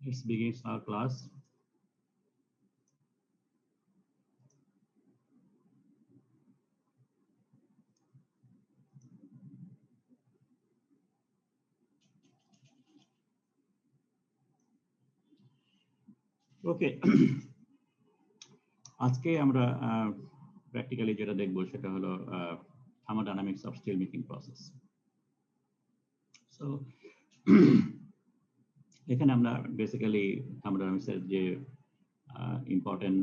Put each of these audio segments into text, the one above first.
Let's begin our class. Okay. আজকে আমরা practically যেটা দেখব সেটা হলো thermodynamics of steel making process. So এখানে আমরা বেসিক্যালি thermodynamics এর যে ইম্পর্টেন্ট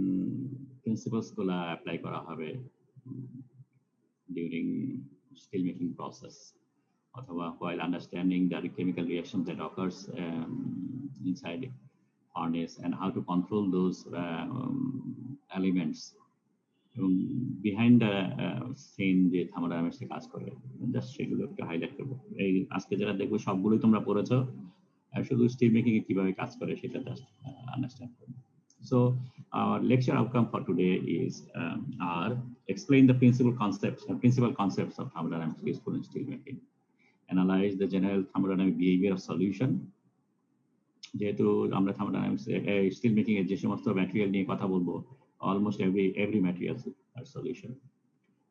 প্রিন্সিপালস গুলো অ্যাপ্লাই করা হবে during steel making process অথবা while understanding the chemical reactions that occurs inside furnace and how to control those elements behind the scene যে thermodynamics কাজ করে জাস্ট সেগুলো একটু হাইলাইট করব। এই আজকে যারা দেখবো সবগুলোই তোমরা পড়েছো, শুধু স্টিল মেকিং এ কিভাবে কাজ করে সেটা জাস্ট আন্ডারস্ট্যান্ড করবে। So our lecture outcome for today is explain the principal concepts of thermodynamics useful in steel making, analyze the general thermodynamic behavior of solution, যেহেতু আমরা thermodynamics স্টিল মেকিং এর যে সমস্ত ম্যাটেরিয়াল নিয়ে কথা বলবো, almost every material are solution,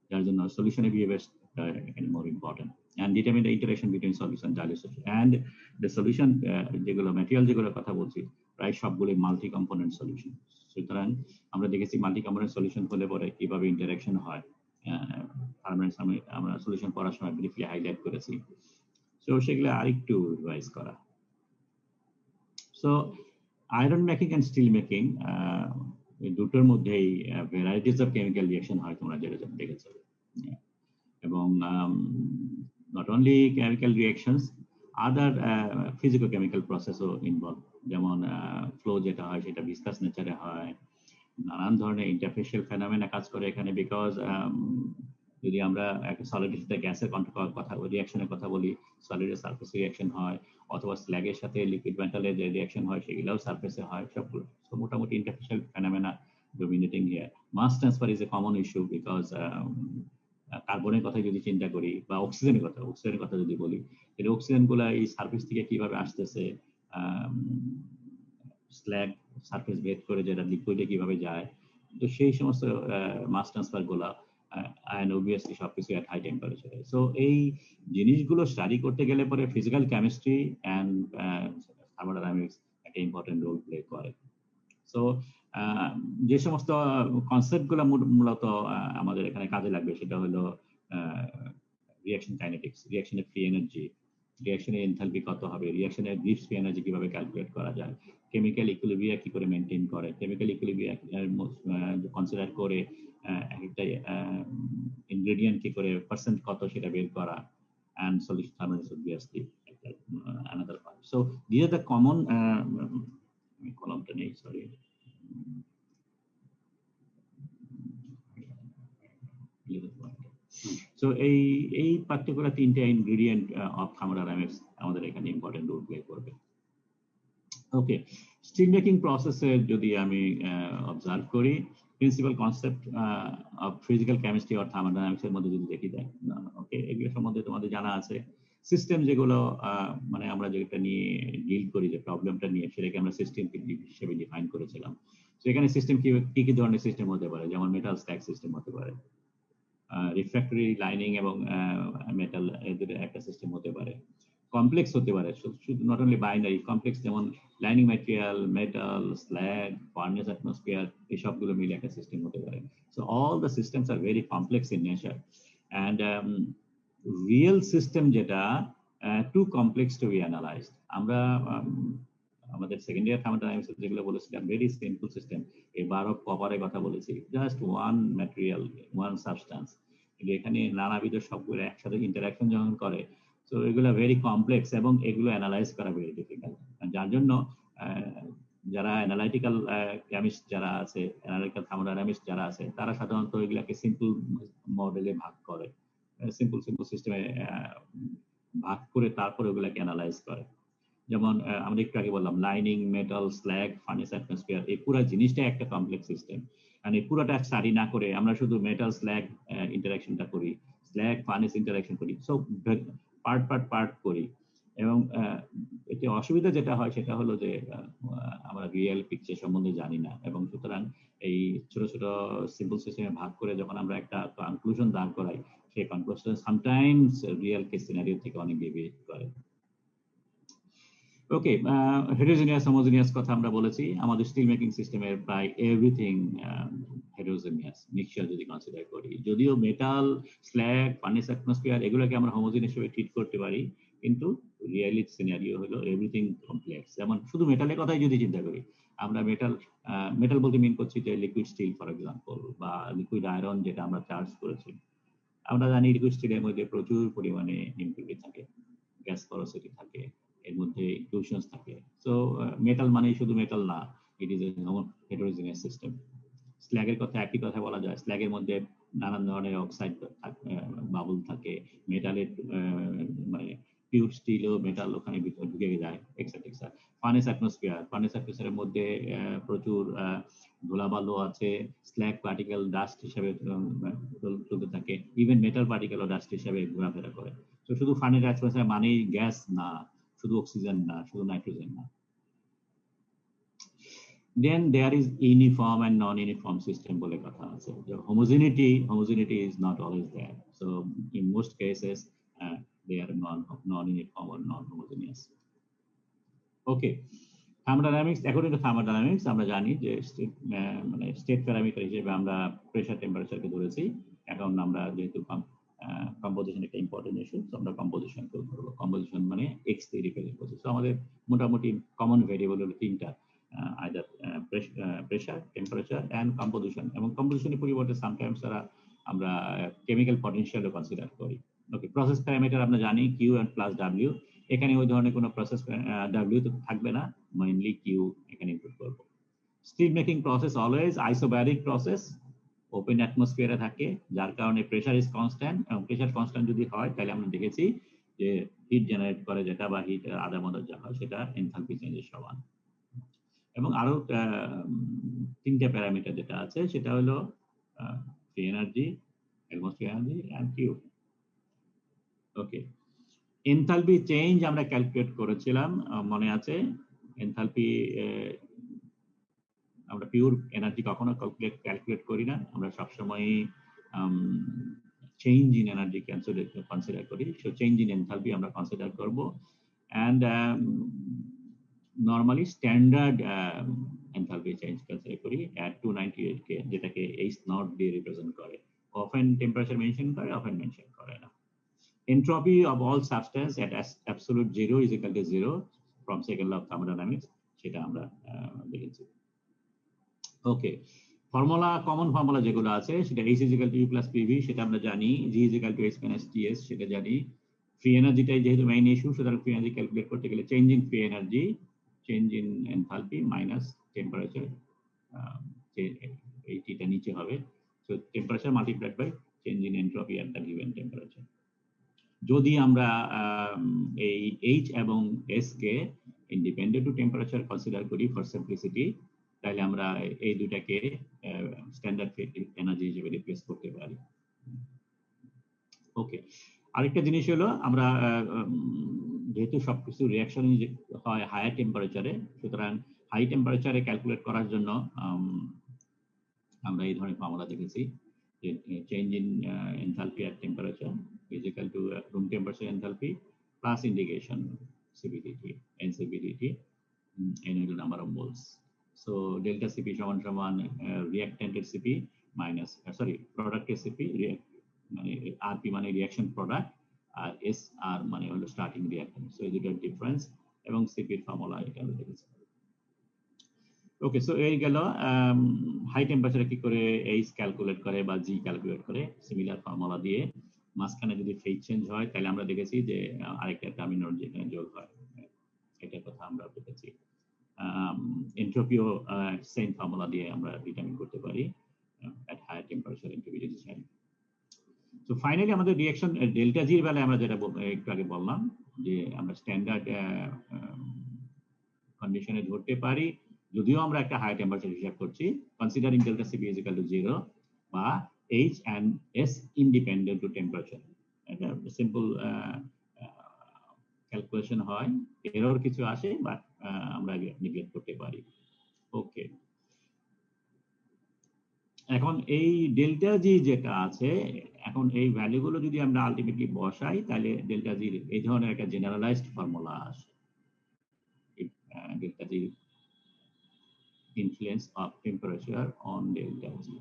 যার জন্য solution behavior is more important, and determine the interaction between solution and the solution যেগুলো ম্যাটেরিয়াল যেগুলো কথা বলছি প্রায় সবগুলো মাল্টি কম্পোনেন্ট সলিউশন। সুতরাং আমরা দেখেছি মাল্টি কম্পোনেন্ট সলিউশন হলে পরে কিভাবে ইন্টারাকশন হয়, আমরা সলিউশন পড়ার সময় ব্রিফলি হাইলাইট করেছি। সো সেগুলো আরেকটু রিভাইজ করা। So iron making and steel making দুটোর মধ্যেই ভ্যারাইটিস অফ কেমিক্যাল রিঅ্যাকশন হয়, তোমরা যেটা দেখেছো। এবং not only chemical reactions, other physical chemical প্রসেসও ইনভলভ, যেমন ফ্লো যেটা হয় সেটা ভিসকাস নেচারে হয়, নানান ধরনের ইন্টারফেশিয়াল ফেনোমেনা কাজ করে এখানে। বিকজ যদি আমরা একটা সলিডের সাথে গ্যাসের কথা রিঅ্যাকশনের কথা বলি, সলিডের সারফেস রিঅ্যাকশন হয়, অথবা স্ল্যাগের সাথে লিকুইড মেটালের যে রিঅ্যাকশন হয় সেগুলোও সারফেসে হয়, সবগুলো। সো মোটামুটি interfacial phenomena dominating here. Mass transfer is a common issue, because কার্বনের কথা যদি চিন্তা করি বা অক্সিজেনের কথা যদি বলি, তাহলে অক্সিজেন গুলা এই সারফেস থেকে কিভাবে আসতেছে, স্ল্যাগ সারফেস ভেদ করে যেটা লিকুইডে কিভাবে যায়, তো সেই সমস্ত মাস ট্রান্সফার গুলা and obviously সবকিছু at high temperature. So এই জিনিসগুলো স্টাডি করতে গেলে পরে ফিজিক্যাল কেমিস্ট্রি and thermodynamics একটা ইম্পর্টেন্ট রোল প্লে করে। সো যে সমস্ত কনসেপ্ট গুলো মূলত আমাদের এখানে কাজে লাগবে সেটা হলো রিঅ্যাকশন কাইনেটিক্স, রিঅ্যাকশনের ফ্রি এনার্জি, রিঅ্যাকশনের এনথালপি কত হবে, রিঅ্যাকশনের গ্রিপস ফ্রি এনার্জি কিভাবে ক্যালকুলেট করা যায়, কেমিক্যাল ইকুইলিব্রিয়াম কি করে মেইনটেইন করে, কেমিক্যাল ইকুইলিব্রিয়াম কনসিডার করে একটা ইনগ্রেডিয়েন্ট কি করে পার্সেন্ট কত সেটা বের করা, and solution thermodynamics obviously another part. So these are the common column to name, sorry. So এই পার্টিকুলার তিনটা ইনগ্রেডিয়েন্ট অফ thermodynamics আমাদের এখানে ইম্পর্টেন্ট রোল প্লে করবে। ওকে, স্টিল মেকিং প্রসেসে যদি আমি অবজার্ভ করি, principal concept of physical chemistry or thermodynamics এর মধ্যে যদি দেখি যায়, ওকে, এগুলো সম্বন্ধে তোমাদের জানা আছে। সিস্টেম যেগুলো মানে আমরা যেটা নিয়ে ডিল করি, যে প্রবলেমটা নিয়ে, সেটাকে আমরা সিস্টেম হিসেবে ডিফাইন করেছিলাম। তো এখানে সিস্টেম কি কি ধরনের সিস্টেম হতে পারে, যেমন মেটাল স্ট্যাক সিস্টেম হতে পারে, রিফ্র্যাক্টরি লাইনিং এবং মেটাল এদের একটা সিস্টেম হতে পারে, কমপ্লেক্স হতে পারে, শুধু নট অনলি বাইনারি, কমপ্লেক্স যেমন lining material, metal, slag, furnace, atmosphere, এই সবগুলো মিলে একটা সিস্টেম হতে পারে। So all the systems are very complex in nature, and real system যেটা too complex to be analyzed. আমরা আমাদের সেকেন্ড ইয়ার থার্মোডাইনামিক্স যেগুলো বলেছিলাম ভেরি সিম্পল সিস্টেম, এই বার অফ কপারের কথা বলেছি, just one material, one substance, কিন্তু এখানে নানাবিধ সবগুলো একসাথে ইন্টারাকশন যখন করে, তো এগুলো ভেরি কমপ্লেক্স এবং এগুলো অ্যানালাইজ করা ভেরি ডিফিকাল্ট। যার জন্য যারা অ্যানালাইটিক্যাল কেমিস্ট যারা আছে, অ্যানালিটিক্যাল থার্মোডাইনামিক্স যারা আছে, তারা সাধারণত এগুলাকে সিম্পল মডেলে ভাগ করে, সিম্পল সিস্টেমে ভাগ করে তারপর ওগুলাকে অ্যানালাইজ করে। যেমন আমরা একটু আগে বললাম lining, metal, slag, furnace, atmosphere, এই পুরো জিনিসটাই একটা কমপ্লেক্স সিস্টেম। আর এই পুরোটা স্টাডি না করে আমরা শুধু মেটাল স্ল্যাগ ইন্টারাকশনটা করি, স্ল্যাগ ফার্নেস ইন্টারাকশন করি, সব পার্ট করি, এবং একটি অসুবিধা যেটা হয় সেটা হলো যে আমরা রিয়েল পিকচার সম্বন্ধে জানি না, এবং সুতরাং এই ছোট ছোট সিম্পল সিস্টেমে ভাগ করে যখন আমরা একটা কনক্লুশন দাঁড় করাই, সেই conclusion sometimes real case scenario থেকে অনেক ডেভিয়েট করে। ওকে, হেটেরোজেনিয়াস হোমোজেনিয়াস কথা আমরা বলেছি। আমাদের স্টিল মেকিং সিস্টেমের প্রায় এভরিথিং হেটেরোজেনিয়াস মিক্সচার যদি কনসিডার করি, যদিও মেটাল, স্ল্যাগ, ফার্নেস অ্যাটমসফিয়ার এগুলোকে আমরা হোমোজেনিয়াস হিসেবে ট্রিট করতে পারি, কিন্তু রিয়েলিটি সিনারিও হলো এভরিথিং কমপ্লেক্স। যেমন শুধু মেটালের কথাই যদি চিন্তা করি, আমরা মেটাল বলতে মিন করছি যে লিকুইড স্টিল ফর এক্সাম্পল, বা লিকুইড আয়রন যেটা আমরা চার্জ করেছি। আমরা জানি লিকুইড স্টিলের মধ্যে প্রচুর পরিমাণে ইম্পিউরিটি থাকে, গ্যাস পরোসিটি থাকে, এর মধ্যে ইনক্লুশনস থাকে। সো মেটাল মানে শুধু মেটাল না, ইট ইজ এ হেটেরোজেনিয়াস সিস্টেম। স্ল্যাগের কথা একই কথা বলা যায়, স্ল্যাগের মধ্যে নানান ধরনের অক্সাইড বাবল থাকে, মেটালের মানে পিওর স্টিল ও মেটাল ওখানে ভিতরে ঢুকে যায়, এক্সেট্রা। ফার্নেস অ্যাটমসফিয়ারের মধ্যে প্রচুর ধুলাবালু আছে, স্ল্যাগ পার্টিকেল ডাস্ট হিসেবে চলতে থাকে, ইভেন মেটাল পার্টিকেল ও ডাস্ট হিসেবে ঘোরাফেরা করে। তো শুধু ফার্নেস অ্যাটমসফিয়ার মানেই গ্যাস না, শুধু অক্সিজেন না, শুধু নাইট্রোজেন না। Then there is uniform and non-uniform system বলে কথা আছে। The homogeneity is not always there. So in most cases they are non-uniform or non-homogeneous. Okay, thermodynamics, according to thermodynamics আমরা জানি যে মানে স্টেট প্যারামিটার হিসেবে আমরা প্রেসার টেম্পারেচারকে ধরেছি। এখন আমরা যেহেতু কম্পোজিশন একটা ইম্পর্টেন্ট ইস্যু, তো আমরা কম্পোজিশন করবো। কম্পোজিশন মানে এক্স দিয়ে রিপ্রেজেন্ট করছি। তো আমাদের মোটামুটি কমন ভেরিয়েবল হলো তিনটা, either pressure, temperature and composition. এবং কম্পোজিশনের পরিবর্তে সামটাইমস আমরা কেমিক্যাল পটেনশিয়ালও কনসিডার করি। ওকে, প্রসেস প্যারামিটার আমরা জানি কিউ এন্ড প্লাস ডাব্লিউ। এখানে ওই ধরনের কোনো প্রসেস ডাব্লিউ তো থাকবে না, মেইনলি কিউ এখানে ইনপুট করবো। Steel making process always isobaric process, open অ্যাটমসফিয়ারে থাকে, যার কারণে প্রেসার ইজ কনস্ট্যান্ট। এবং প্রেসার কনস্ট্যান্ট যদি হয় তাহলে আমরা দেখেছি যে হিট জেনারেট করে যেটা বা হিট আদা মদত যা হয় সেটা এনথালপি চেঞ্জের সমান। এবং আরো তিনটা প্যারামিটার যেটা আছে সেটা হলো free energy, atmosphere energy and Q. Okay, enthalpy change আমরা ক্যালকুলেট করেছিলাম, মনে আছে? এনথালপি আমরা পিওর এনার্জি কখনো ক্যালকুলেট করি না, আমরা সবসময় চেঞ্জ ইন এনার্জি কনসিডার করি। সো চেঞ্জ ইন এনথালপি আমরা কনসিডার করব। And normally standard enthalpy change consider করি at 298 কে, যেটাকে এইচ নট দিয়ে রিপ্রেজেন্ট করে। অফেন টেম্পারেচার মেনশন করে, অফেন মেনশন করে না। Entropy of all substance at absolute zero is equal to zero from second law of thermodynamics, সেটা আমরা দেখেছি। ওকে, ফর্মুলা, কমন ফর্মুলা যেগুলো আছে সেটা H is equal to U plus PV, সেটা আমরা জানি। G is equal to H minus TS, সেটা জানি। ফ্রি এনার্জিটাই যেহেতু মেইন ইস্যু, সুতরাং ফ্রি এনার্জি ক্যালকুলেট করতে গেলে change in free energy, change in enthalpy minus temperature, এইটা নিচে হবে। So temperature multiplied by change in entropy at the given temperature. যদি আমরা এই এইচ এবং এস কে ইন্ডিপেন্ডেন্ট টু টেম্পারেচার কনসিডার করি ফর সিম্পলিসিটি, তাহলে আমরা এই দুটাকে স্ট্যান্ডার্ড এনার্জি হিসেবে রিপ্লেস করতে পারি। ওকে, আরেকটা জিনিস হলো আমরা যেহেতু সবকিছু রিঅ্যাকশন হয় হায়ার টেম্পারেচারে, সুতরাং হাই টেম্পারেচারে ক্যালকুলেট করার জন্য আমরা এই ধরনের ফর্মুলা দেখেছি যে change in enthalpy at temperature is equal to room temperature enthalpy plus integration CPdT, NCPdT, n is the number of moles. So delta Cp সমান reactant Cp minus product Cp, মানে Rp মানে reaction product, আর SR মানে হলো starting reactant. So এই দুটোর difference এবং Cp এর formula এটা আমরা দেখেছি। ওকে, সো এই গেল হাই টেম্পারেচারে কি করে এইচ ক্যালকুলেট করে বা জি ক্যালকুলেট করে, সিমিলার ফর্মুলা দিয়ে। মাঝখানে যদি ফেজ চেঞ্জ হয় তাহলে আমরা দেখেছি যে আরেকটা টার্মিনোলজি এখানে যোগ হয়, এটার কথা আমরা দেখেছি। এন্ট্রপিও সেম ফর্মুলা দিয়ে আমরা ডিটারমিন করতে পারি at higher temperature integrated sign. So finally আমাদের রিঅ্যাকশন ডেল্টা জির বেলায় আমরা যেটা একটু আগে বললাম যে আমরা স্ট্যান্ডার্ড কন্ডিশনে ধরতে পারি, যদিও আমরা একটা হাই টেম্পারেচার হিসাব করছি, considering delta CP is equal to 0 বা H and S independent to temperature. এটা সিম্পল ক্যালকুলেশন হয়, এরর কিছু আসে, বাট আমরা নেগলেক্ট করতে পারি। ওকে, এখন এই ডেল্টা জি যেটা আছে, এখন এই ভ্যালুগুলো যদি আমরা আলটিমেটলি বসাই, তাহলে ডেল্টা জি এই ধরনের একটা জেনারেলাইজড ফর্মুলা আসে। Delta G influence of temperature on delta জি,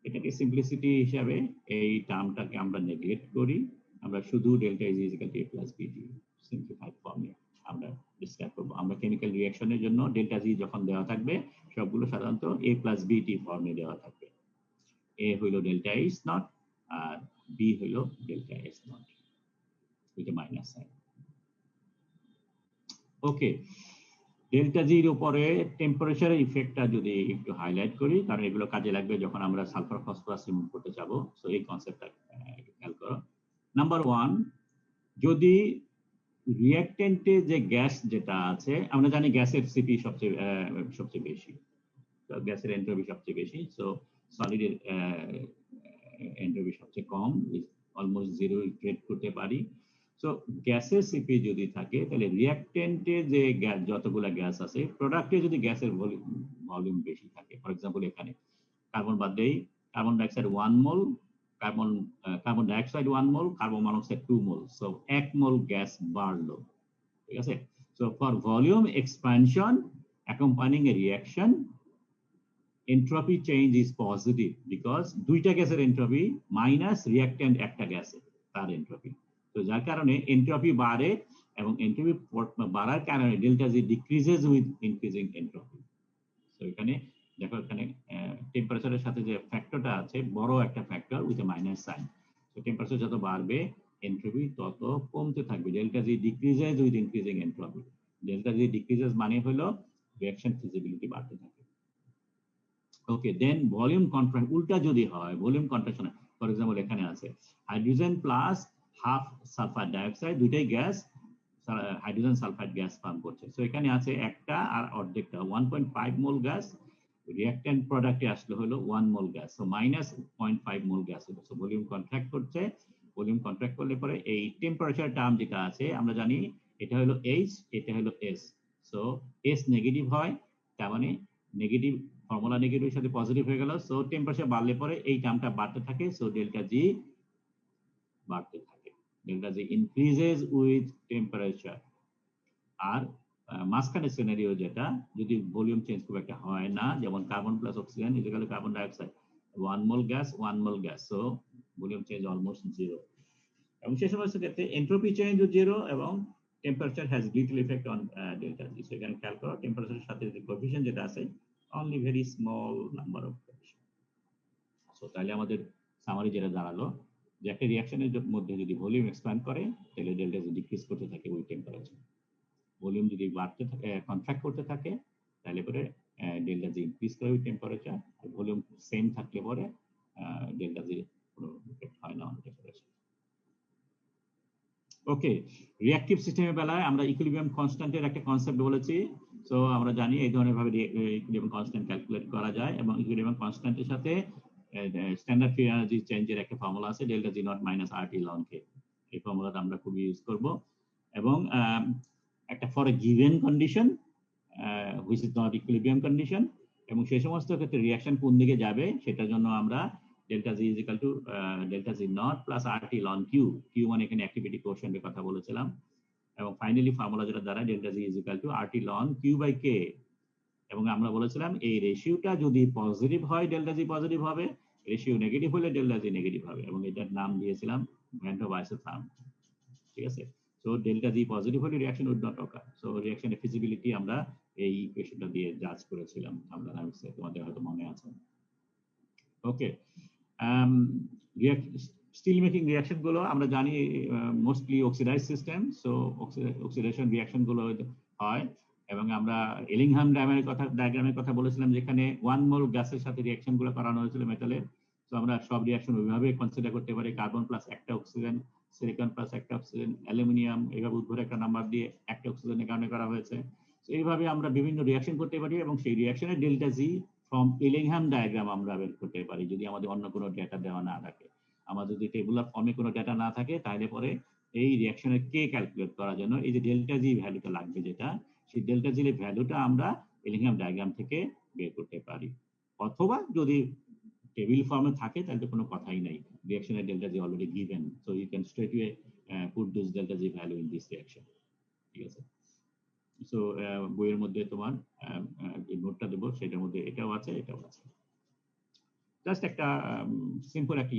এটাকে সিম্পলিসিটি হিসাবে এই টার্মটাকে আমরা নেগলেক্ট করি, আমরা শুধু delta is equal two A plus বিটি সিম্পলিফাইড ফর্মে আমরা ডিসক্রাইব করবো। আমরা কেমিক্যাল রিঅ্যাকশনের জন্য ডেল্টা জি যখন দেওয়া থাকবে, সবগুলো সাধারণত এ প্লাস বিটি ফর্মে দেওয়া থাকবে। এ হইল ডেল্টা এইচ নট, আর বি হইল delta S naught with A minus sign. Okay, delta জির উপরে টেম্পারেচারের ইফেক্টটা যদি একটু হাইলাইট করি, কারণ এগুলো কাজে লাগবে যখন আমরা সালফার ফসফরাস রিমুভ করতে যাব। সো এই কনসেপ্টটা খেয়াল করো। নাম্বার ওয়ান, যদি রিঅ্যাকটেন্টে যে গ্যাস যেটা আছে, আমরা জানি গ্যাসের সিপি সবচেয়ে বেশি, গ্যাসের এন্ট্রপি সবচেয়ে বেশি, সো সলিডের এন্ট্রপি সবচেয়ে কম, অলমোস্ট জিরো ট্রেড করতে পারি। সো গ্যাসের সিপি যদি থাকে, তাহলে রিঅ্যাকটেন্টে যে যতগুলো গ্যাস আছে, প্রোডাক্টে যদি গ্যাসের ভলিউম বেশি থাকে, ফর এক্সাম্পল এখানে কার্বন বাদ দেই, কার্বন ডাইঅক্সাইড 1 মোল, কার্বন ডাইঅক্সাইড 1 মোল, কার্বন মনোক্সাইড 2 মোল, সো 1 মোল গ্যাস বাড়লো, ঠিক আছে। So for volume expansion accompanying a reaction, entropy change is positive because দুইটা গ্যাসের এন্ট্রপি মাইনাস রিঅ্যাকট্যান্ট একটা গ্যাসের তার এন্ট্রপি, তো যার কারণে এন্ট্রপি বাড়ে, এবং এন্ট্রপি বাড়ার কারণে delta G decreases with increasing entropy. তো এখানে দেখো, এখানে টেম্পারেচারের সাথে যে ফ্যাক্টরটা আছে, বড় একটা factor with A minus sign. তো টেম্পারেচার যত বাড়বে, এন্ট্রপি তত কমতে থাকবে, delta G decreases with increasing entropy. Delta G decreases মানে হলো রিঅ্যাকশন ফিজিবিলিটি বাড়তে থাকে। ওকে, দেন ভলিউম কন্ট্রাক্ট উল্টা যদি হয়, ভলিউম কন্ট্রাকশন, ফর এক্সাম্পল এখানে আছে hydrogen plus half sulphur dioxide, দুইটাই gas, hydrogen sulphide gas form করছে। সো এখানে আছে একটা আর অর্ধেকটা 1.5 মোল গ্যাস, রিঅ্যাকট্যান্ট প্রোডাক্টে আসলে হলো 1 মোল গ্যাস, সো মাইনাস 0.5 মোল গ্যাস হলো। সো ভলিউম কন্ট্রাক্ট করছে, ভলিউম কন্ট্রাক্ট করলে পরে এই টেম্পারেচার টার্ম যেটা আছে, আমরা জানি এটা হলো এইচ, এটা হলো এস। সো এস নেগেটিভ হয়, তার মানে নেগেটিভ ফর্মুলা নেগেটিভের সাথে পজিটিভ হয়ে গেল, সো টেম্পারেচার বাড়লে পরে এই টার্মটা বাড়তে থাকে, সো ডেল্টা জি বাড়তে থাকে, delta G increases with temperature. আর মাঝখানে সিনারিও যেটা, যদি ভলিউম চেঞ্জ খুব একটা হয় না, যেমন carbon plus oxygen equal to carbon dioxide, 1 mole gas 1 mole gas, so volume change almost zero, এবং সেই সমস্ত ক্ষেত্রে এন্ট্রপি চেঞ্জ জিরো, এবং temperature has little effect on delta G. So এখানে খেয়াল করো, টেম্পারেচারের সাথে যে কোএফিশিয়েন্ট যেটা আছে, only very small number of coefficient. So তাহলে আমাদের সামারি যেটা দাঁড়ালো, যে একটা রিঅ্যাকশনের মধ্যে যদি ভলিউম এক্সপ্যান্ড করে, তাহলে ডেল্টা জি ডিক্রিজ করতে থাকে উইথ টেম্পারেচার। ভলিউম যদি বাড়তে থাকে, কন্ট্রাক্ট করতে থাকে, তাহলে পরে ডেল্টা জি ইনক্রিজ করে উইথ টেম্পারেচার, আর ভলিউম সেম থাকলে পরে ডেল্টা জি কোনো ইফেক্ট হয় না অন টেম্পারেচার। ওকে, রিঅ্যাকটিভ সিস্টেমের বেলায় আমরা ইকুইলিব্রিয়াম কনস্ট্যান্টের একটা কনসেপ্ট বলেছি। সো আমরা জানি এই ধরনের ভাবে ইকুইলিব্রিয়াম কনস্ট্যান্ট ক্যালকুলেট করা যায়, এবং ইকুইলিব্রিয়াম কনস্ট্যান্টের সাথে স্ট্যান্ডার্ড ফ্রি এনার্জি চেঞ্জের একটা ফর্মুলা আছে, delta G naught minus RT ln K. এই ফর্মুলাটা আমরা খুব ইউজ করব, এবং একটা for a given condition which is not equilibrium condition, এবং সেই সমস্ত ক্ষেত্রে রিঅ্যাকশন কোন দিকে যাবে, সেটার জন্য আমরা delta G is equal to delta G not plus RT ln Q, Q মানে এখানে অ্যাক্টিভিটি কোএফিশিয়েন্টের কথা বলেছিলাম, এবং ফাইনালি ফর্মুলা যেটা দ্বারা delta G is equal to RT ln Q by K. এবং আমরা বলেছিলাম এই রেশিওটা যদি পজিটিভ হয়, ডেল্টা জি পজিটিভ হবে, রেশিও নেগেটিভ হলে ডেল্টা জি নেগেটিভ হবে, এবং এটার নাম দিয়েছিলাম ভ্যান ডার ওয়ালস থার্ম, ঠিক আছে। সো ডেল্টা জি পজিটিভ হলে reaction would not occur. So রিঅ্যাকশনের ফিজিবিলিটি আমরা এই ইকুয়েশনটা দিয়ে জাজ করেছিলাম, আমরা তোমাদের হয়তো মনে আছে। ওকে, স্টিল মেকিং রিঅ্যাকশন গুলো আমরা জানি mostly oxidise system, so oxidation reaction গুলো হয়, এবং আমরা এলিংহাম ডায়াগ্রামের কথা বলেছিলাম, যেখানে 1 মোল গ্যাসের সাথে রিঅ্যাকশন গুলো করানো হয়েছিল মেটালের। তো আমরা সব রিঅ্যাকশন ওইভাবে কনসিডার করতে পারি, কার্বন প্লাস একটা অক্সিজেন, সিলিকন প্লাস একটা অক্সিজেন, অ্যালুমিনিয়াম, এইভাবে উদ্ভূত একটা নাম্বার দিয়ে একটা অক্সিজেনের কারণে করা হয়েছে। তো এইভাবে আমরা বিভিন্ন রিঅ্যাকশন করতে পারি, এবং সেই রিঅ্যাকশনের ডেল্টা জি ফ্রম এলিংহাম ডায়াগ্রাম আমরা বের করতে পারি, যদি আমাদের অন্য কোনো ডেটা দেওয়া না থাকে। আমাদের যদি টেবুলার ফর্মে কোনো ডেটা না থাকে, তাহলে পরে এই রিঅ্যাকশনের কে ক্যালকুলেট করার জন্য এই যে ডেল্টা জি ভ্যালুটা লাগবে, যেটা সেই ডেল্টা জি এর ভ্যালুটা আমরা এলিংহাম ডায়াগ্রাম থেকে বের করতে পারি, অথবা যদি টেবিল ফর্মে থাকে তাহলে তো কোনো কথাই নাই, রিঅ্যাকশনের delta G already given, so you can straight way put this delta G value in this reaction. ঠিক আছে, সো বইয়ের মধ্যে তোমার যে নোটটা দেবো সেটার মধ্যে এটাও আছে, এটাও আছে। জাস্ট একটা সিম্পল একটা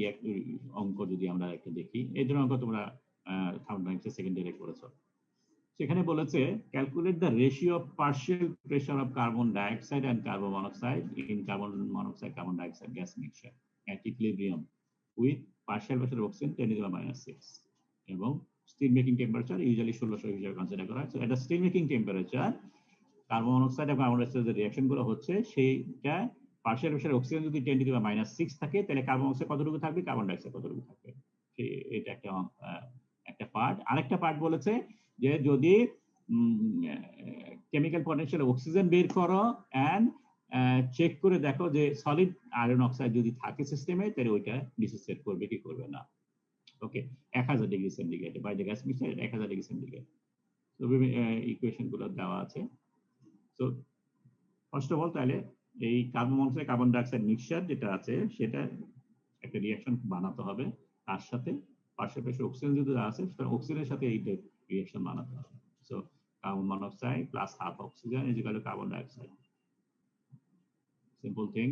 অঙ্ক যদি আমরা একটা দেখি, এই ধরনের অঙ্ক তোমরা থার্মোডাইনামিক্সের সেকেন্ড ইয়ারে করেছো। সেখানে বলেছে calculate the ratio of partial pressure of carbon dioxide and carbon monoxide in carbon monoxide carbon dioxide gas mixture at equilibrium with partial pressure of oxygen 10⁻⁶ এবং স্টিল মেকিং টেম্পারেচার ইউজুয়ালি 1600 হিসেবে consider করা হয়। So এটা steel making temperature, carbon monoxide এবং carbon dioxide যে reaction গুলো হচ্ছে সেইটা পার্শিয়াল প্রেশার অক্সিজেন যদি 10⁻⁶ থাকে তাহলে কার্বন মনোক্সাইড কতটুকু থাকবে, কার্বন ডাইঅক্সাইড কতটুকু থাকবে, এটা একটা পার্ট। আরেকটা পার্ট বলেছে যে যদি কেমিক্যাল পটেনশিয়াল অক্সিজেন বের করো অ্যান্ড চেক করে দেখো যে সলিড আয়রন অক্সাইড যদি থাকে সিস্টেমে তাহলে ওইটা ডিসোসিয়েট করবে কি করবে না। Okay, 1000 degree centigrade by the gas mixture 1000 degree centigrade. তো ইকুয়েশন গুলো দেওয়া আছে। তো ফার্স্ট অফ অল তাহলে এই carbon monoxide carbon dioxide mixture যেটা আছে সেটা একটা রিঅ্যাকশন বানাতে হবে, তার সাথে পাশাপাশি অক্সিজেন যদি আছে সেটা অক্সিজেনের সাথে এই রিঅ্যাকশন বানাতে হবে। So carbon monoxide plus half oxygen is equal two carbon dioxide, simple thing.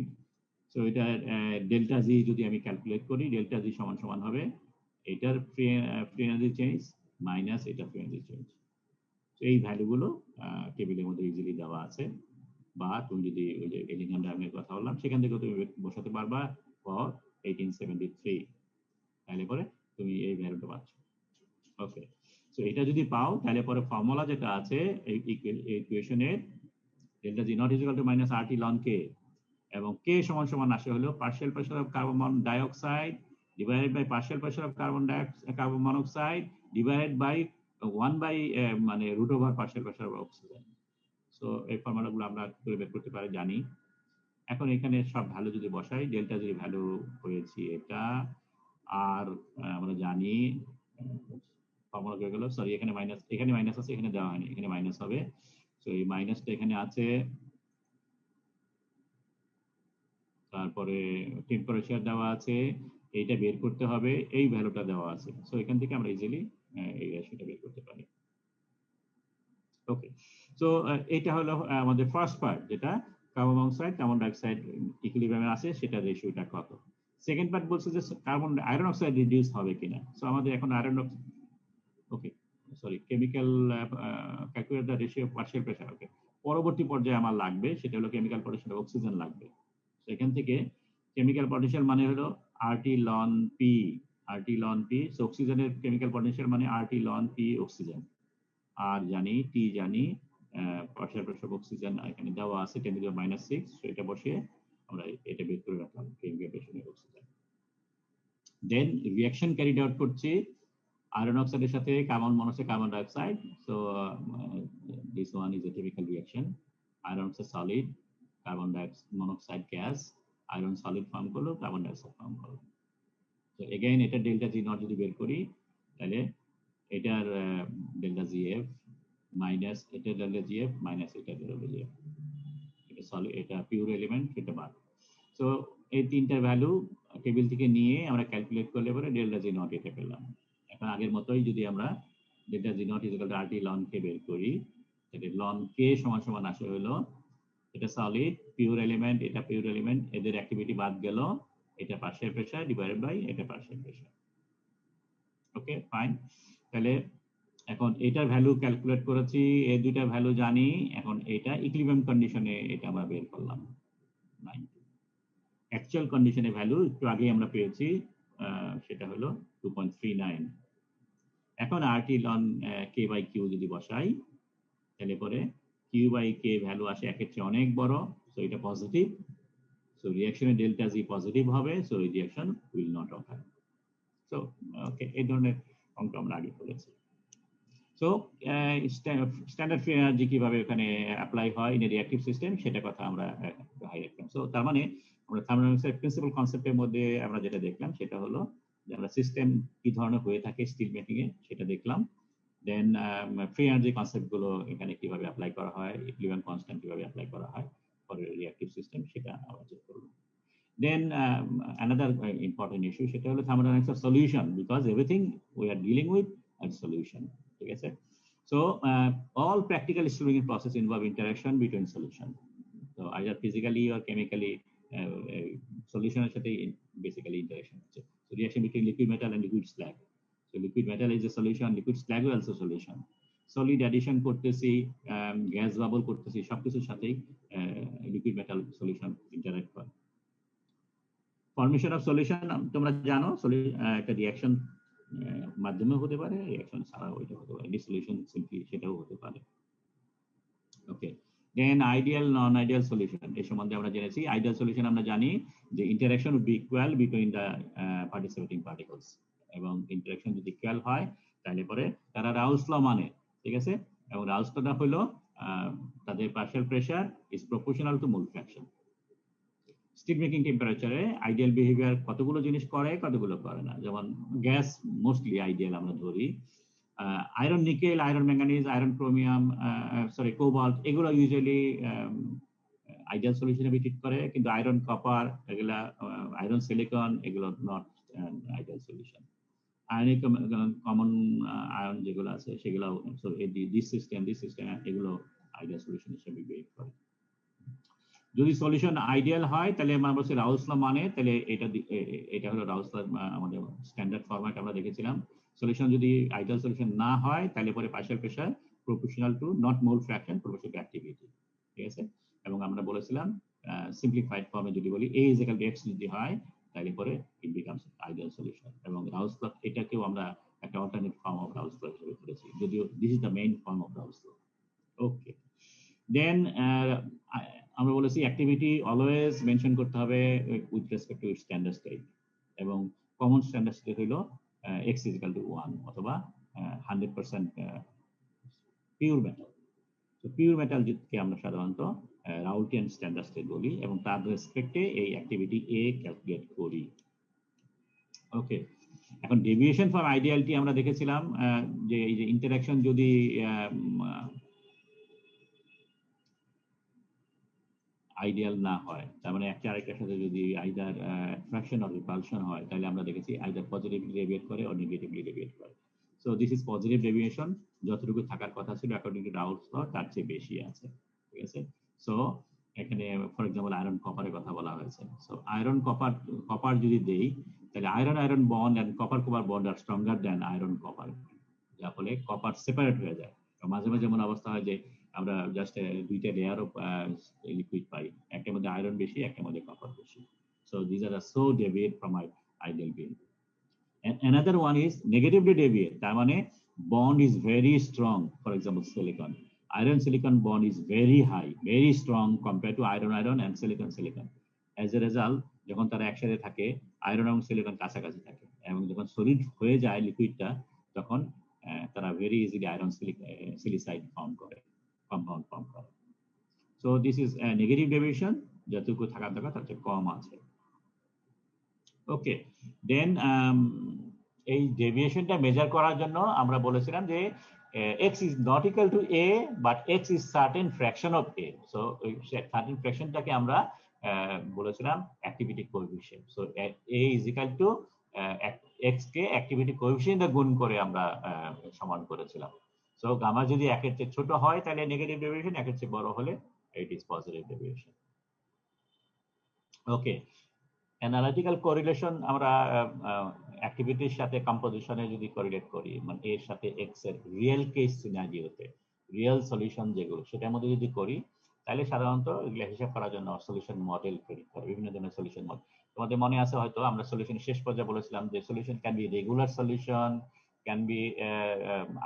So এটা ডেল্টা জি যদি আমি ক্যালকুলেট করি, ডেল্টা জি সমান সমান হবে এটার ফ্রি এনার্জি চেঞ্জ মাইনাস এটা ফ্রি এনার্জি চেঞ্জ। এই ভ্যালুগুলো টেবিলের মধ্যে ইজিলি দেওয়া আছে, বা তুমি যদি ওই যে এলিংহাম ডায়াগ্রামের কথা বললাম সেখান থেকে তুমি বসাতে পারবা ফর 1873, তাহলে পরে তুমি এই ভ্যালুটা পাচ্ছ। ওকে, সো এটা যদি পাও তাহলে পরে ফর্মুলা যেটা আছে এই ইকুয়েশনের delta G not is equal to minus RT ln K, এবং কে সমান সমান আসে হলো partial pressure of carbon dioxide divided by partial pressure of carbon monoxide divided by 1 by মানে root over partial pressure of oxygen. So এই ফর্মুলাগুলো আমরা করে বের করতে পারি জানি। এখন এখানে সব ভ্যালু যদি বসাই, ডেল্টা জি ভ্যালু হয়েছে এটা, আর আমরা জানি ফর্মুলা হয়ে গেল, সরি এখানে মাইনাস, এখানে মাইনাস আছে, এখানে দেওয়া হয়নি, এখানে মাইনাস হবে। সো এই মাইনাসটা এখানে আছে, তারপরে টেম্পারেচার দেওয়া আছে, এইটা বের করতে হবে, এই ভ্যালুটা দেওয়া আছে। সো এখান থেকে আমরা ইজিলি এই রেশিওটা বের করতে পারি। ওকে, সো এটা হলো আমাদের ফার্স্ট পার্ট, যেটা কার্বন মনোক্সাইড কার্বন ডাইঅক্সাইড ইকুইলিব্রিয়ামে আছে সেটা রেশিওটা কত। সেকেন্ড পার্ট বলছে যে কার্বন আয়রন অক্সাইড রিডিউস হবে কিনা। সো আমাদের এখন iron, okay sorry chemical calculate the ratio partial pressure. Okay, পরবর্তী পর্যায়ে আমার লাগবে সেটা হলো কেমিক্যাল পটেনশিয়াল অক্সিজেন লাগবে। সেখান থেকে কেমিক্যাল পটেনশিয়াল মানে হলো RT ln P, RT ln P. So অক্সিজেনের কেমিক্যাল পটেনশিয়াল মানে আরটি লন পি অক্সিজেন, আর জানি টি জানি পার্শিয়াল প্রেশার অফ অক্সিজেন এখানে দেওয়া আছে 10⁻⁶। সো এটা বসিয়ে আমরা এটা বের করে রাখলাম chemical pressure of oxygen. Then reaction carried out করছি iron oxide এর সাথে carbon monoxide carbon dioxide. So this one is a typical reaction, iron oxide solid, carbon monoxide gas, iron solid form করলো, কার্বন ডাইঅক্সাইড ফর্ম করলো। তো again এটা delta G not যদি বের করি তাহলে এটার ডেল্টা জি এফ মাইনাস এটা ডেল্টা জি এফ মাইনাস এটা ডেল্টা জি এফ, এটা সলিড, এটা পিওর এলিমেন্ট, এটা বাদ। সো এই তিনটার ভ্যালু টেবিল থেকে নিয়ে আমরা ক্যালকুলেট করলে পরে ডেল্টা জি নট এটা পেলাম। এখন আগের মতোই যদি আমরা delta G not is equal to RT ln K বের করি, তাহলে লন কে সমান সমান আসে হলো এটা সলিড পিওর এলিমেন্ট, এটা পিওর এলিমেন্ট, এদের অ্যাক্টিভিটি বাদ গেল, এটা পার্শিয়াল প্রেশার ডিভাইডেড বাই এটা পার্শিয়াল প্রেশার। ওকে ফাইন, তাহলে এখন এটার ভ্যালু ক্যালকুলেট করেছি, এই দুইটা ভ্যালু জানি। এখন এটা ইকুইলিব্রিয়াম কন্ডিশনে এটা আমরা বের করলাম 90, অ্যাকচুয়াল কন্ডিশনে ভ্যালু একটু আগে আমরা পেয়েছি সেটা হলো 2.39। এখন RT ln K by Q যদি বসাই তাহলে পরে কিউ বাই কে ভ্যালু আসে একের চেয়ে অনেক বড়, সো এটা পজিটিভ। সো রিঅ্যাকশনের ডেল্টা জি পজিটিভ হবে, সো এই reaction will not occur. So okay, এই ধরনের অঙ্ক আমরা আগে করেছি। সো স্ট্যান্ডার্ড ফ্রি এনার্জি কিভাবে ওখানে অ্যাপ্লাই হয় ইন রিঅ্যাকটিভ সিস্টেম সেটা কথা আমরা হাই রাখলাম। সো তার মানে আমরা থার্মোডাইনামিক্সের প্রিন্সিপাল কনসেপ্টের মধ্যে আমরা যেটা দেখলাম সেটা হলো আমরা সিস্টেম কি ধরনের হয়ে থাকে স্টিল মেকিং এ সেটা দেখলাম। দেন ফ্রি এনার্জি কনসেপ্ট গুলো এখানে কিভাবে অ্যাপ্লাই করা হয়, ইকুইভ্যালেন্ট কনস্ট্যান্ট কিভাবে অ্যাপ্লাই করা হয় ফর রিঅ্যাক্টিভ সিস্টেম, সেটা আমরা চেক করব। Then another important issue সেটা হলো thermodynamics of solution, because everything we are dealing with is solution, ঠিক আছে? So all practical student process involve interaction between solution, so either physically or chemically solution এর সাথে basically interaction হচ্ছে। So reaction between liquid metal and liquid slag, so liquid metal is a solution, liquid slag is also solution, solid addition করতেছি, gas bubble করতেছি, সবকিছুর সাথেই liquid metal solution interact করে। Formation of solution তোমরা জানো, একটা reaction মাধ্যমে হতে পারে, রিঅ্যাকশন ছাড়া ওইটা হতে পারে, ডিসলিউশন সিম্পলি সেটাও হতে পারে। Okay, then ideal non ideal solution এই সম্বন্ধে আমরা জেনেছি। আইডিয়াল সলিউশন আমরা জানি যে interaction would be equal between the participating particles, এবং ইন্টারঅ্যাকশন যদি ইকুয়াল হয় তাহলে পরে তারা রাউলস ল মানে, ঠিক আছে? এবং রাউলস লটা হলো তাদের partial pressure is proportional to mole fraction. Steel making টেম্পারেচারে আইডিয়াল বিহেভিয়ার কতগুলো জিনিস করে, কতগুলো করে না। যেমন গ্যাস মোস্টলি আইডিয়াল আমরা ধরি, iron nickel, iron manganese, iron chromium, cobalt, এগুলো ইউজুয়ালি আইডিয়াল সলিউশনে ট্রিট করে, কিন্তু আয়রন কপার এগুলা, আয়রন সিলিকন এগুলো not ideal solution. Ionic common ion যেগুলো আছে সেগুলো দিস সিস্টেম এগুলো আইডিয়াল সলিউশন হিসেবে বিহেভ করে। যদি সলিউশন আইডিয়াল হয় তাহলে আমরা বলছি রাউলস ল মানে, তাহলে এটা হলো রাউলস ল আমাদের স্ট্যান্ডার্ড ফরম্যাট আমরা দেখেছিলাম। সলিউশন যদি আইডিয়াল সলিউশন না হয় তাহলে পরে partial pressure proportional to not mole fraction proportional to activity, ঠিক আছে? এবং আমরা বলেছিলাম সিম্পলিফাইড ফর্মে যদি বলি A is equal to X যদি হয় তাহলে পরে ইট বিকামস আইডিয়াল সলিউশন। এবং রাউলস ল এটাকেও আমরা একটা alternate form of Raoult's law হিসেবে করেছি, যদিও this is the main form of Raoult's law. Okay, then আমরা বলেছি অ্যাক্টিভিটি অলওয়েজ মেনশন করতে হবে with respect to standard state, এবং কমন স্ট্যান্ডার্ড স্টেট হলো x is equal to 1 অথবা 100% পিওর মেটাল। তো পিওর মেটাল কে আমরা সাধারণত রাউলটিয়ান স্ট্যান্ডার্ড স্টেট বলি, এবং তার রেসপেক্টে এই অ্যাক্টিভিটি A ক্যালকুলেট করি। ওকে, এখন ডেভিয়েশন ফ্রম আইডিয়ালিটি আমরা দেখেছিলাম যে এই যে ইন্টারঅ্যাকশন যদি আইডিয়াল না হয়, তার মানে একটা আরেকটার সাথে যদি আইদার অ্যাট্রাকশন অর রিপালশন হয়, তাহলে আমরা দেখেছি আইদার পজিটিভলি ডেভিয়েট করে অর নেগেটিভলি ডেভিয়েট করে। So this is positive deviation, যতটুকু থাকার কথা ছিল অ্যাকর্ডিং টু রাউলস ল তার চেয়ে বেশি আছে, ঠিক আছে? সো এখানে ফর এক্সাম্পল আয়রন কপারের কথা বলা হয়েছে। সো আয়রন কপার যদি দেই তাহলে iron bond and copper bond are stronger than iron copper, যার ফলে কপার সেপারেট হয়ে যায়। মাঝে মাঝে এমন অবস্থা হয় যে আমরা জাস্ট দুইটা লেয়ার অফ লিকুইড পাই, একটার মধ্যে আয়রন বেশি, একটার মধ্যে কপার বেশি। So this are so deviate from ideal behaviour. And another one is negatively deviate, তার মানে bond is very strong. For example, silicon, iron silicon bond is very high, very strong compared to iron and silicon. As a result, যখন তারা একসাথে থাকে iron এবং silicon কাছাকাছি থাকে, এবং যখন সলিড হয়ে যায় লিকুইডটা তখন তারা ভেরি ইজিলি আয়রন সিলিসাইড ফর্ম করে, কম্পাউন্ড ফর্ম করে। So this is negative deviation, যতটুকু থাকার দরকার তার চেয়ে কম আছে। ওকে, দেন এই ডেভিয়েশনটা মেজার করার জন্য আমরা বলেছিলাম যে x is not equal to a but x is certain fraction of a. So ওই certain ফ্র্যাকশনটাকে আমরা বলেছিলাম activity coefficient. So a is equal to x K activity coefficient দিয়ে গুণ করে আমরা সমান করেছিলাম। সো গামা যদি একের চেয়ে ছোট হয় তাহলে নেগেটিভ ডেভিয়েশন, একের চেয়ে বড় হলে it is positive deviation. Okay, analytical correlation আমরা অ্যাক্টিভিটির সাথে কম্পোজিশনে যদি কোরিলেট করি, মানে এর সাথে এক্স এর রিয়েল কেস সিনারিওতে রিয়েল সলিউশন যেগুলো সেটার মধ্যে যদি করি, তাহলে সাধারণত এগুলো হিসাব করার জন্য সলিউশন মডেল তৈরি করে, বিভিন্ন ধরনের সলিউশন মডেল। তোমাদের মনে আছে হয়তো আমরা সলিউশনের শেষ পর্যায়ে বলেছিলাম যে solution can be regular solution, can be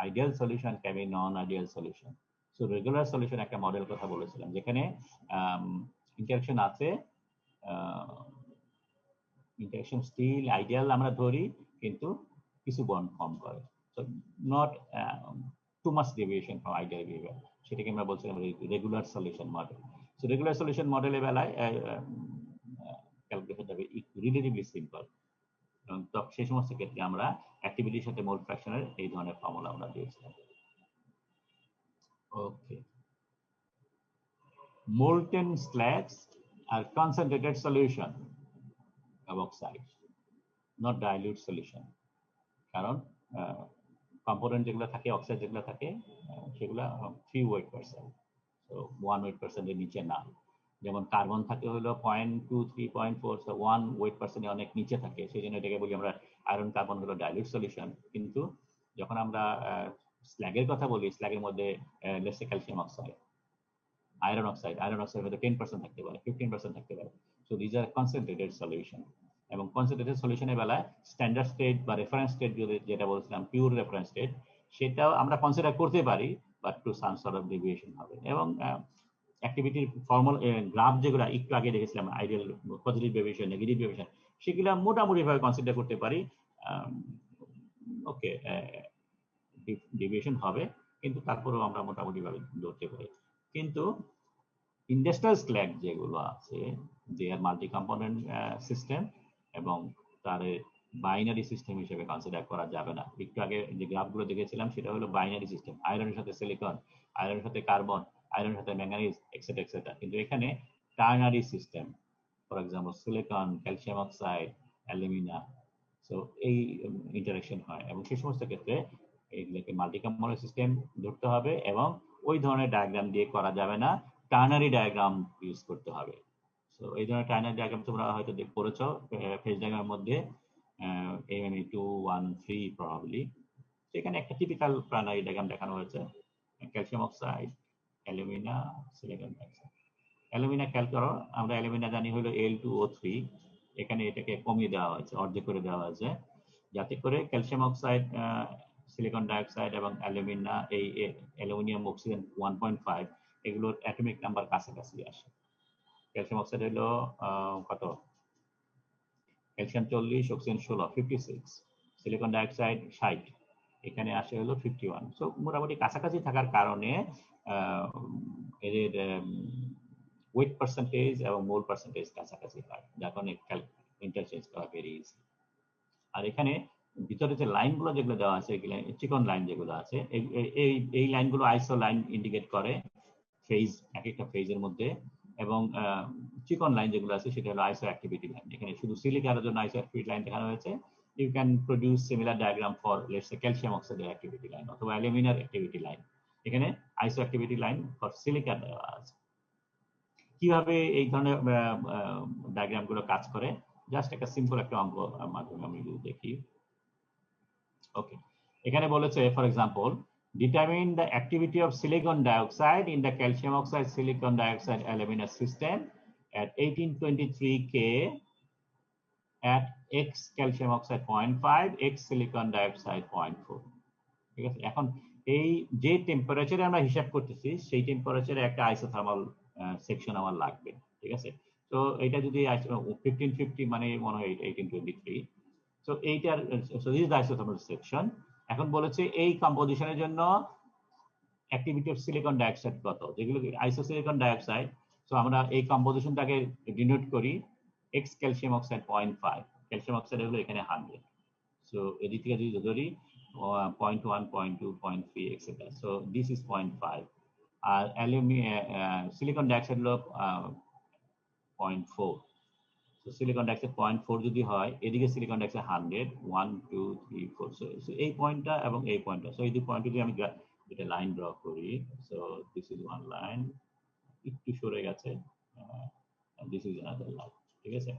ideal solution, can be non ideal solution. So regular solution একটা মডেল কথা বলেছিলাম যেখানে ইন্টারঅ্যাকশন আছে, ইন্টারঅ্যাকশন স্টিল আইডিয়াল আমরা ধরি কিন্তু কিছু বন্ড ফর্ম করে, so not too much deviation from ideal behaviour, সেটাকে আমরা বলছিলাম regular solution model. So regular solution মডেলের বেলায় ক্যালকুলেশনটা রিলেটিভলি সিম্পল। এবং সেই সমস্ত ক্ষেত্রে আমরা অ্যাক্টিভিটির সাথে মোল ফ্র্যাকশনের এই ধরনের ফর্মুলা আমরা দিয়েছিলাম। ওকে, molten slags are concentrated solution of oxide, not dilute solution, কারণ কম্পোনেন্ট যেগুলো থাকে, অক্সাইড যেগুলো থাকে, সেগুলো 3 ওয়েট পার্সেন্ট, তো 1 ওয়েট পার্সেন্টের নিচে না। যেমন কার্বন থাকে হলো 0.23 0.4, সো 1 ওয়েট পার্সেন্টে অনেক নিচে থাকে, সেই জন্য এটাকে বলি আমরা আয়রন কার্বন হলো ডাইলিউট সলিউশন। কিন্তু যখন আমরা স্ল্যাগের কথা বলি, স্ল্যাগের মধ্যে let's say calcium oxide, iron oxide হয়তো 10% থাকতে পারে, 15% থাকতে পারে। So these are concentrated solution. এবং কনসেন্ট্রেটেড সলিউশনের বেলায় স্ট্যান্ডার্ড স্টেট বা রেফারেন্স স্টেট যেটা বলছিলাম পিওর রেফারেন্স স্টেট, সেটাও আমরা কনসিডার করতে পারি, but to some sort of deviation হবে। এবং অ্যাক্টিভিটির ফর্মাল গ্রাফ যেগুলো একটু আগে দেখেছিলাম, ideal positive deviation, negative deviation, সেগুলো মোটামুটি ভাবে কনসিডার করতে পারি। ওকে, ডেভিয়েশন হবে, কিন্তু তারপরেও আমরা মোটামুটি ভাবে ধরতে পারি। কিন্তু ইন্ডাস্ট্রিয়াল স্ল্যাগ যেগুলো আছে, দে আর মাল্টি কম্পোনেন্ট সিস্টেম, এবং তার বাইনারি সিস্টেম হিসেবে কনসিডার করা যাবে না। একটু আগে যে গ্রাফগুলো দেখেছিলাম সেটা হলো বাইনারি সিস্টেম, আয়রনের সাথে সিলিকন, আয়রনের সাথে কার্বন, আয়রনের সাথে ম্যাঙ্গানিজ, এক্সেট্রা এক্সেট্রা। কিন্তু এখানে ternary system, for example silicon, calcium oxide, alumina, so এই ইন্টারাকশন হয়, এবং সেই সমস্ত ক্ষেত্রে এইগুলোকে মাল্টি কম্পোনেন্ট সিস্টেম ধরতে হবে, এবং ওই ধরনের ডায়াগ্রাম দিয়ে করা যাবে না, টার্নারি ডায়াগ্রাম ইউজ করতে হবে। সো এই ধরনের টার্নারি ডায়াগ্রাম তোমরা হয়তো পড়েছো ফেজ ডায়াগ্রামের মধ্যে, AME 213 প্রবাবলি। সেখানে একটা টিপিক্যাল টার্নারি ডায়াগ্রাম দেখানো হয়েছে, calcium oxide, alumina, silicon dioxide. Alumina খেয়াল করো, আমরা অ্যালুমিনা জানি হলো Al2O3, এখানে এটাকে কমিয়ে দেওয়া হয়েছে, অর্ধেক করে দেওয়া হয়েছে, যাতে করে ক্যালসিয়াম অক্সাইড, সিলিকন ডাইঅক্সাইড এবং অ্যালুমিনা, এই অ্যালুমিনিয়াম অক্সিজেন 1.5, এগুলোর অ্যাটমিক নাম্বার কাছাকাছি আসে। ক্যালসিয়াম অক্সাইড হলো কত, ক্যালসিয়াম 40, অক্সিজেন 16, 56, সিলিকন ডাইঅক্সাইড 60, এখানে আসে হলো 51। সো মোটামুটি কাছাকাছি থাকার কারণে এদের ওয়েট পার্সেন্টেজ এবং মোল পার্সেন্টেজ কাছাকাছি হয়, যার কারণে ইন্টারচেঞ্জ করা ভেরি ইজি। আর এখানে ভিতরে যে লাইনগুলো যেগুলো দেওয়া আছে, চিকন লাইন যেগুলো আছে, এই লাইনগুলো আইসো লাইন ইন্ডিকেট করে ফেজ, এক একটা ফেজের মধ্যে। এবং চিকন লাইন যেগুলো আছে সেটা হলো আইসো অ্যাক্টিভিটি লাইন। এখানে শুধু সিলিকার জন্য আইসো অ্যাক্টিভিটি লাইন দেখানো হয়েছে। You can produce similar diagram for let's say calcium অক্সাইডের অ্যাক্টিভিটি লাইন অথবা অ্যালুমিনার অ্যাক্টিভিটি লাইন। এখানে আইসো অ্যাক্টিভিটি লাইন ফর সিলিকার দেওয়া আছে। কিভাবে এই ধরনের ডায়াগ্রাম গুলো কাজ করে, জাস্ট একটা সিম্পল একটা অঙ্ক মাধ্যমে আমি যদি দেখি। ওকে, এখানে বলেছে for example, determine the activity of silicon dioxide in the calcium oxide silicon dioxide alumina system at 1823 K at X calcium oxide 0.5, X silicon dioxide 0.4। ঠিক আছে, এখন এই যে টেম্পারেচারে আমরা হিসাব করতেছি সেই টেম্পারেচারে একটা আইসোথার্মাল সেকশন আমার লাগবে। ঠিক আছে, তো এটা যদি 1550 মানে মনে হয় 1823, সো এইটার আইসোথার্মাল সেকশন। এখন বলেছে এই কম্পোজিশনের জন্য অ্যাক্টিভিটি অফ সিলিকন ডাইঅক্সাইড কত, যেগুলো আইসোসিলিকন ডাইঅক্সাইড। সো আমরা এই কম্পোজিশনটাকে ডিনোট করি x calcium oxide 0.5, calcium oxide হলো এখানে 100। সো এদিক থেকে যদি ধরি 0.1, 0.2, 0.3 এক্সেট্রা, সো দিস ইজ 0.5। আর সিলিকন ডাইঅক্সাইড হলো 0.4। সো সিলিকন ডাইঅক্সাইড 0.4 যদি হয়, এদিকে সিলিকন ডাইঅক্সাইড 100, 1 2 3 4। সো এই পয়েন্টটা এবং এই পয়েন্টটা, সো এই দুই পয়েন্ট যদি আমি এটা লাইন ড্র করি, so this is one line, একটু সরে গেছে, দিস ইজ অ্যানাদার লাইন। ঠিক আছে,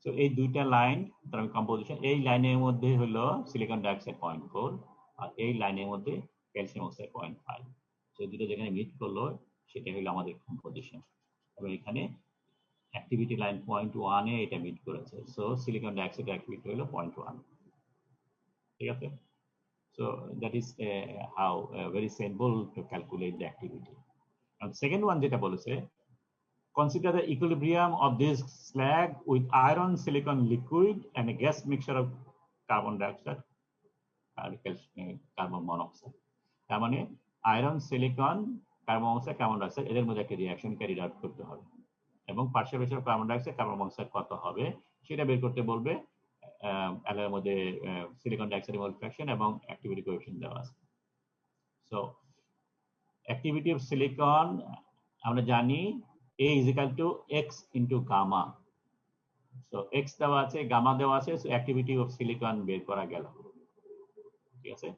সো এই দুইটা লাইন তার কম্পোজিশন, এই লাইনের মধ্যে হলো সিলিকন ডাইঅক্সাইড 0.4, আর এই লাইনের মধ্যে ক্যালসিয়াম অক্সাইড 0.5। সো দুটো যেখানে মিট করলো সেটা হলো আমাদের কম্পোজিশন। এবং এখানে অ্যাক্টিভিটি লাইন 0.1 এ এটা মিট করেছে, সো সিলিকন ডাইঅক্সাইড অ্যাক্টিভিটি হলো 0.1। ঠিক আছে, so that is how very simple to calculate the activity. And second one যেটা বলেছে, consider the equilibrium of this slag with iron silicon liquid and a gas mixture of carbon dioxide and carbon monoxide। তার মানে iron, silicon, carbon monoxide, carbon dioxide, এদের মধ্যে একটা reaction carry out করতে হবে, এবং partial pressure of carbon dioxide, carbon monoxide কত হবে সেটা বের করতে বলবে অ্যালয়ের মধ্যে সিলিকন ডাইঅক্সাইড মোল ফ্র্যাকশন এবং অ্যাক্টিভিটি কোএফিসিয়েন্ট দেওয়া আছে। সো অ্যাক্টিভিটি অফ সিলিকন আমরা জানি A is equal to x into gamma. So x দেওয়া আছে, গামা দেওয়া আছে, সো অ্যাক্টিভিটি অফ সিলিকন বের করা গেল। ঠিক আছে,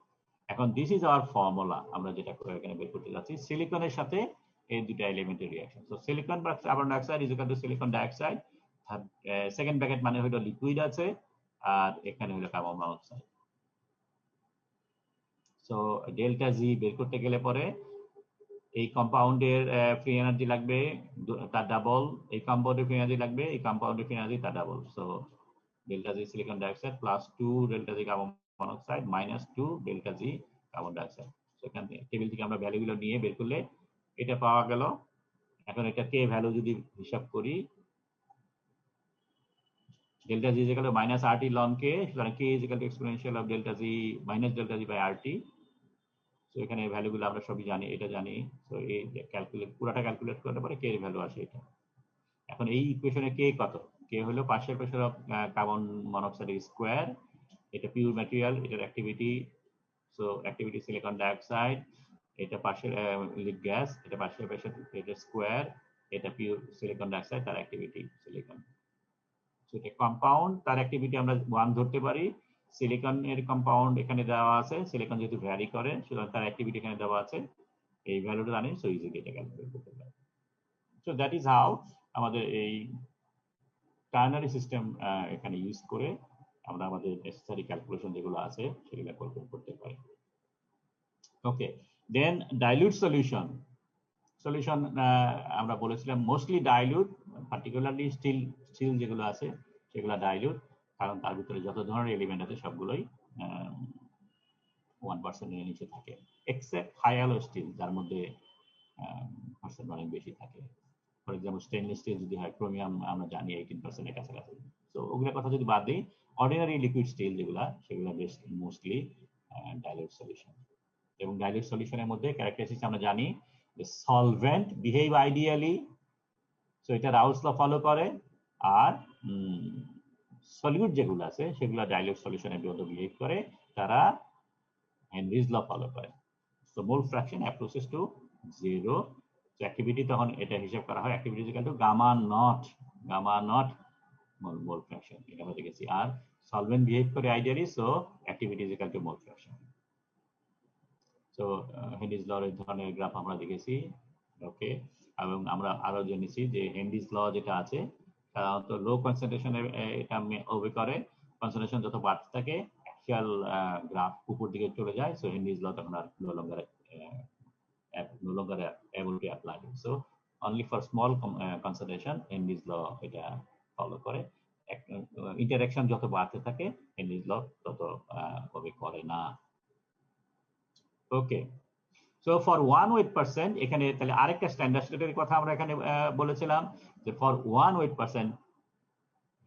এখন দিস ইজ আওয়ার ফর্মুলা, আমরা যেটা এখানে বের করতে যাচ্ছি সিলিকনের সাথে এই দুটো এলিমেন্টের রিঅ্যাকশন। সো সিলিকন বা carbon dioxide is equal to silicon dioxide, second bracket মানে হলো লিকুইড আছে, আর এখানে হলো carbon monoxide. So delta G বের করতে গেলে পরে এই কম্পাউন্ডের ফ্রি এনার্জি লাগবে তার ডাবল, এই কম্পাউন্ডের ফ্রি এনার্জি লাগবে এই কম্পাউন্ডের ফ্রি এনার্জি তার double. So delta G silicon dioxide plus 2 delta G carbon monoxide minus 2 delta G carbon dioxide. সেখান থেকে টেবিল থেকে আমরা ভ্যালুগুলো নিয়ে বের করলে এটা পাওয়া গেল। এখন এটা কে ভ্যালু যদি হিসাব করি, delta G is equal to minus RT ln k, সুতরাং k is equal to exponential of delta G minus delta G by RT। তো এখানে ভ্যালুগুলো আমরা সবই জানি, এটা জানি। তো এই ক্যালকুলেট পুরোটা ক্যালকুলেট করলে পরে কে এর ভ্যালু আসে এটা। এখন এই ইকুয়েশনে কে কত, কে হলো partial pressure of carbon monoxide square, এটা পিওর ম্যাটেরিয়াল, এটার activity, so activity silicon dioxide, এটা পার্শিয়াল লিড গ্যাস, এটা পার্শিয়াল প্রেসার, এটা স্কয়ার, এটা পিওর সিলিকন ডাইঅক্সাইড, তার অ্যাক্টিভিটি সিলিকন। সো এটা কম্পাউন্ড, তার অ্যাক্টিভিটি আমরা 1 ধরতে পারি। সিলিকন এর কম্পাউন্ড এখানে দেওয়া আছে, সিলিকন যেহেতু ভ্যারি করে সুতরাং তার অ্যাক্টিভিটি এখানে দেওয়া আছে, এই ভ্যালুটা জানি, সো ইজিলি এটা ক্যালকুলেট করতে পারি। সো দ্যাট ইজ হাউ আমাদের এই টার্নারি সিস্টেম এখানে ইউজ করে আমরা আমাদের নেসেসারি ক্যালকুলেশন যেগুলো আছে সেগুলো করতে পারি। ওকে, দেন ডাইলিউট সলিউশন। সলিউশন আমরা বলেছিলাম মোস্টলি ডাইলিউট, পার্টিকুলারলি স্টিল যেগুলো আছে সেগুলো ডাইলিউট, কারণ তার ভিতরে যত ধরনের এলিমেন্ট আছে সবগুলোই 1% এর নিচে থাকে, এক্সেপ্ট হাই অ্যালয় স্টিল যার মধ্যে পার্সেন্ট অনেক বেশি থাকে। ফর এক্সাম্পল স্টেনলেস স্টিল যদি হয়, ক্রোমিয়াম আমরা জানি 18% এর কাছাকাছি। তো ওগুলোর কথা যদি বাদ দিই, অর্ডিনারি লিকুইড স্টিল যেগুলা সেগুলো বেশ মোস্টলি ডাইলিউট সলিউশন। এবং ডাইলিউট সলিউশনের মধ্যে ক্যারেক্টারিস্টিক্স আমরা জানি যে সলভেন্ট বিহেভ আইডিয়ালি, সো এটা রাউলস ল ফলো করে, আর সলিউট যেগুলো আছে সেগুলো ডাইলিউট সলিউশনের বিরুদ্ধে বিহেভ করে, তারা হেনরিজ ল ফলো করে। So mole fraction approaches to 0। So activity তখন এটা হিসাব করা হয়, activity equal to gamma not mole fraction, এটা আমরা দেখেছি। আর সলভেন্ট বিহেভ করে ideally, so activity equal to mole fraction. So Henry's লর এই ধরনের গ্রাফ আমরা দেখেছি। ওকে, এবং আমরা আরো জেনেছি যে হেনরিজ ল যেটা আছে সাধারণত লো কনসেন্ট্রেশনে এটা ওবে করে, কনসেন্ট্রেশন যত বাড়তে থাকে অ্যাকচুয়াল গ্রাফ উপর দিকে চলে যায়। সো হেনরিজ ল তখন আর no longer able to apply. So only for small concentration Henry's law এটা ফলো করে, ইন্টারঅ্যাকশন যত বাড়তে থাকে হেনরিজ ল তত ওবে করে না। ওকে, সো ফর 1 weight percent, এখানে তাহলে আরেকটা স্ট্যান্ডার্ড স্টেটের কথা আমরা এখানে বলেছিলাম যে for 1 weight percent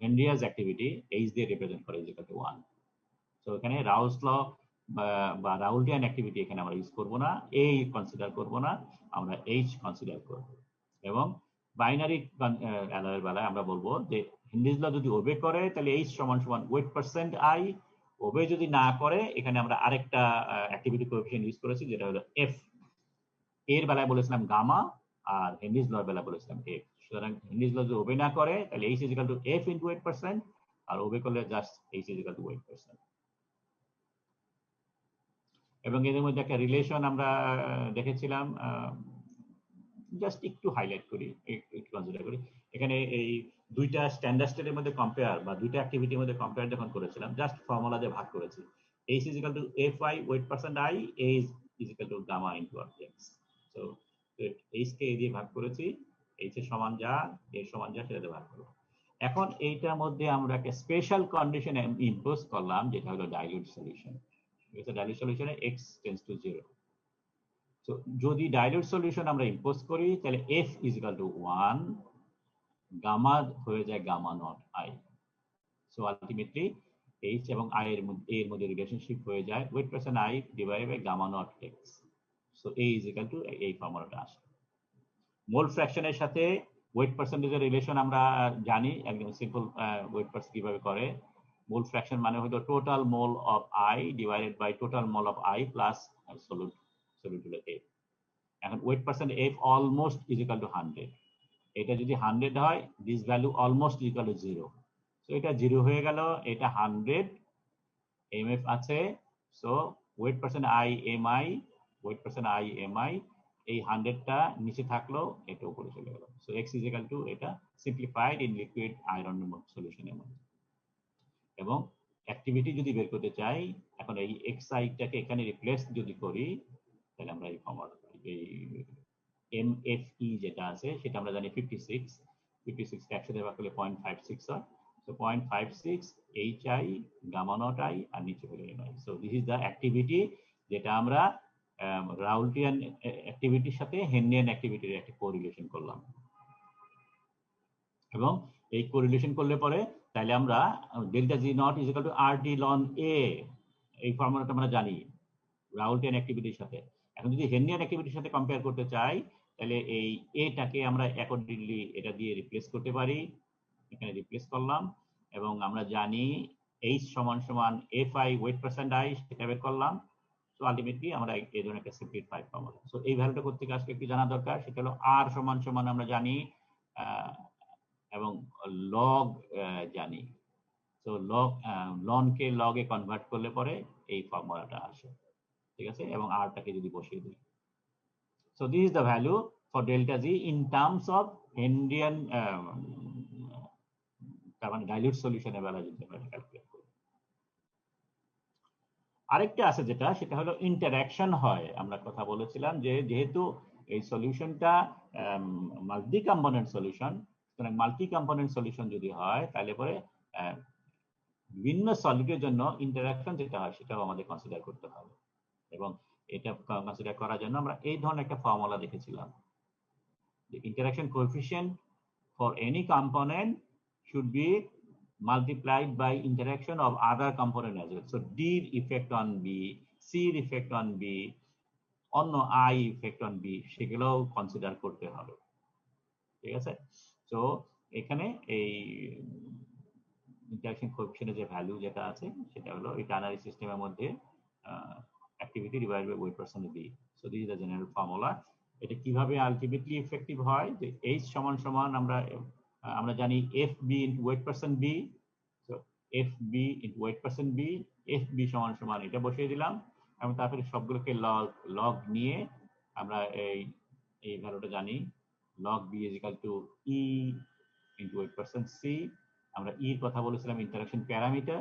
Henrian activity H দিয়ে রিপ্রেজেন্ট করে ইজ ইকুয়াল টু 1। সো এখানে রাউলস ল বা রাউলডিয়ান অ্যাক্টিভিটি এখানে আমরা ইউজ করব না, A কনসিডার করব না, আমরা H কনসিডার করব। এবং বাইনারি অ্যালয়ের বেলায় আমরা বলবো যে হেনরিজ ল যদি ওবে করে তাহলে H সমান সমান ওয়েট পার্সেন্ট I, ওবে যদি না করে এখানে আমরা আরেকটা অ্যাক্টিভিটি কোএফিশিয়েন্ট ইউজ করেছি যেটা হলো F। এর বেলায় বলেছিলাম গামা, আর হেনরিজ লর বেলায় বলেছিলাম F। সুতরাং হেনরিজ ল যদি ওবে না করে তাহলে H is equal to F into weight percent, আর ওবে করলে just H is equal to weight percent. এবং এদের মধ্যে একটা রিলেশন আমরা দেখেছিলাম, জাস্ট একটু হাইলাইট করি, একটু কনসিডার করি। এখানে এই দুইটা স্ট্যান্ডার্ড স্টেটের মধ্যে কম্পেয়ার বা দুইটা অ্যাক্টিভিটির মধ্যে কম্পেয়ার যখন করেছিলাম, জাস্ট ফর্মুলা দিয়ে ভাগ করেছি। H is equal to Fi weight percent I, A is equal to gamma into X. So H K A দিয়ে ভাগ করেছি, H এর সমান যা, A এর সমান যা সেটা দিয়ে ভাগ করব। এখন এইটার মধ্যে আমরা একটা স্পেশাল কন্ডিশন ইম্পোজ করলাম যেটা হলো ডাইলিউট সলিউশন। ডাইলিউট সলিউশনে x টেন্ডস টু 0। সো যদি ডাইলিউট সলিউশন আমরা ইম্পোজ করি তাহলে F is equal to 1, gamma হয়ে যায় gamma not I। So ultimately H এবং I এর মধ্যে রিলেশনশিপ হয়ে যায় weight percent I divided by gamma not X। So A is equal to এই ফর্মুলাটা আসে। মোল ফ্র্যাকশনের সাথে ওয়েট পার্সেন্টেজের রিলেশন আমরা জানি, একদম সিম্পল ওয়েট পার্সেন্ট কিভাবে করে, মোল ফ্র্যাকশন মানে হলো total mole of I divided by total mole of I plus solute হলো এফ। এখন weight percent F almost is equal to 100। এটা যদি 100 হয়, this value almost is equal to 0। So এটা 0 হয়ে গেল, এটা 100 এমএফ আছে। So weight percent I M I, weight percent I M I, এই 100টা নিচে থাকলো, এটা উপরে চলে গেল। So X is equal two, এটা সিম্পলিফাইড ইন লিকুইড আয়রন সলিউশনের মধ্যে। এবং অ্যাক্টিভিটি যদি বের করতে চাই, এখন এই এক্স আইটাকে এখানে রিপ্লেস যদি করি, তাহলে আমরা এই ফর্মুলা, এই এমএফই যেটা আছে সেটা আমরা জানি 56, 56 একসাথে ভাগ করলে 0.56 হয়। So 0.56 H I gamma not I আর নিচে হলো M I. So this is the activity যেটা আমরা রাউলটিয়ান অ্যাক্টিভিটির সাথে হেনরিয়ান অ্যাক্টিভিটির একটা কোরিলেশন করলাম। এবং এই কোরিলেশন করলে পরে তাহলে আমরা delta G not is equal to R D ln A, এই ফর্মুলাটা আমরা জানি রাউলটিয়ান অ্যাক্টিভিটির সাথে। এখন যদি হেনরিয়ান অ্যাক্টিভিটির সাথে কম্পেয়ার করতে চাই, তাহলে এই এটাকে আমরা অ্যাকর্ডিংলি এটা দিয়ে রিপ্লেস করতে পারি। এখানে রিপ্লেস করলাম এবং আমরা জানি এইচ সমান সমান F I weight percent I, সেটা বের করলাম। সো আলটিমেটলি আমরা এই ধরনের একটা সিম্পলিফাইড ফর্মুলা। সো এই ভ্যালুটা করতে আসলে একটু জানা দরকার, সেটা হলো আর সমান সমান আমরা জানি এবং লগ জানি। সো লনকে লগে কনভার্ট করলে পরে এই ফর্মুলাটা আসে, ঠিক আছে? এবং আরটাকে যদি বসিয়ে দিই, so this is the value for delta G in terms of Henrian তার মানে ডাইলিউট সলিউশনের বেলা যদি আমরা ক্যালকুলেট করি। আরেকটা আছে যেটা, সেটা হলো ইন্টারঅ্যাকশন হয়। আমরা কথা বলেছিলাম যে যেহেতু এই সলিউশনটা মাল্টি কম্পোনেন্ট সলিউশন, সুতরাং মাল্টি কম্পোনেন্ট সলিউশন যদি হয় তাহলে পরে বিভিন্ন সলিডের জন্য ইন্টারঅ্যাকশন যেটা হয় সেটাও আমাদের কনসিডার করতে হবে। এবং এটা কনসিডার করার জন্য আমরা এই ধরনের একটা ফর্মুলা দেখেছিলাম, the interaction coefficient for any component should be multiplied by interaction of other component as well. So D effect on B, C effect on B, অন্য I effect on B, সেগুলো consider করতে হবে, ঠিক আছে? তো এখানে এই ইন্টারঅ্যাকশন কোএফিশিয়েন্টের যে ভ্যালু যেটা আছে সেটা হলো এই টার্নারি সিস্টেমের মধ্যে activity divided by weight percent B. So this is the general formula. এটা কিভাবে আলটিমেটলি ইফেক্টিভ হয়, যে এইচ সমান সমান আমরা জানি F B into weight percent B. So F B into weight percent B, F B সমান সমান এটা বসিয়ে দিলাম এবং তারপরে সবগুলোকে লগ নিয়ে আমরা এই ভ্যালুটা জানি, log B is equal to E into weight percent C. আমরা ই এর কথা বলেছিলাম ইন্টারঅ্যাকশন প্যারামিটার।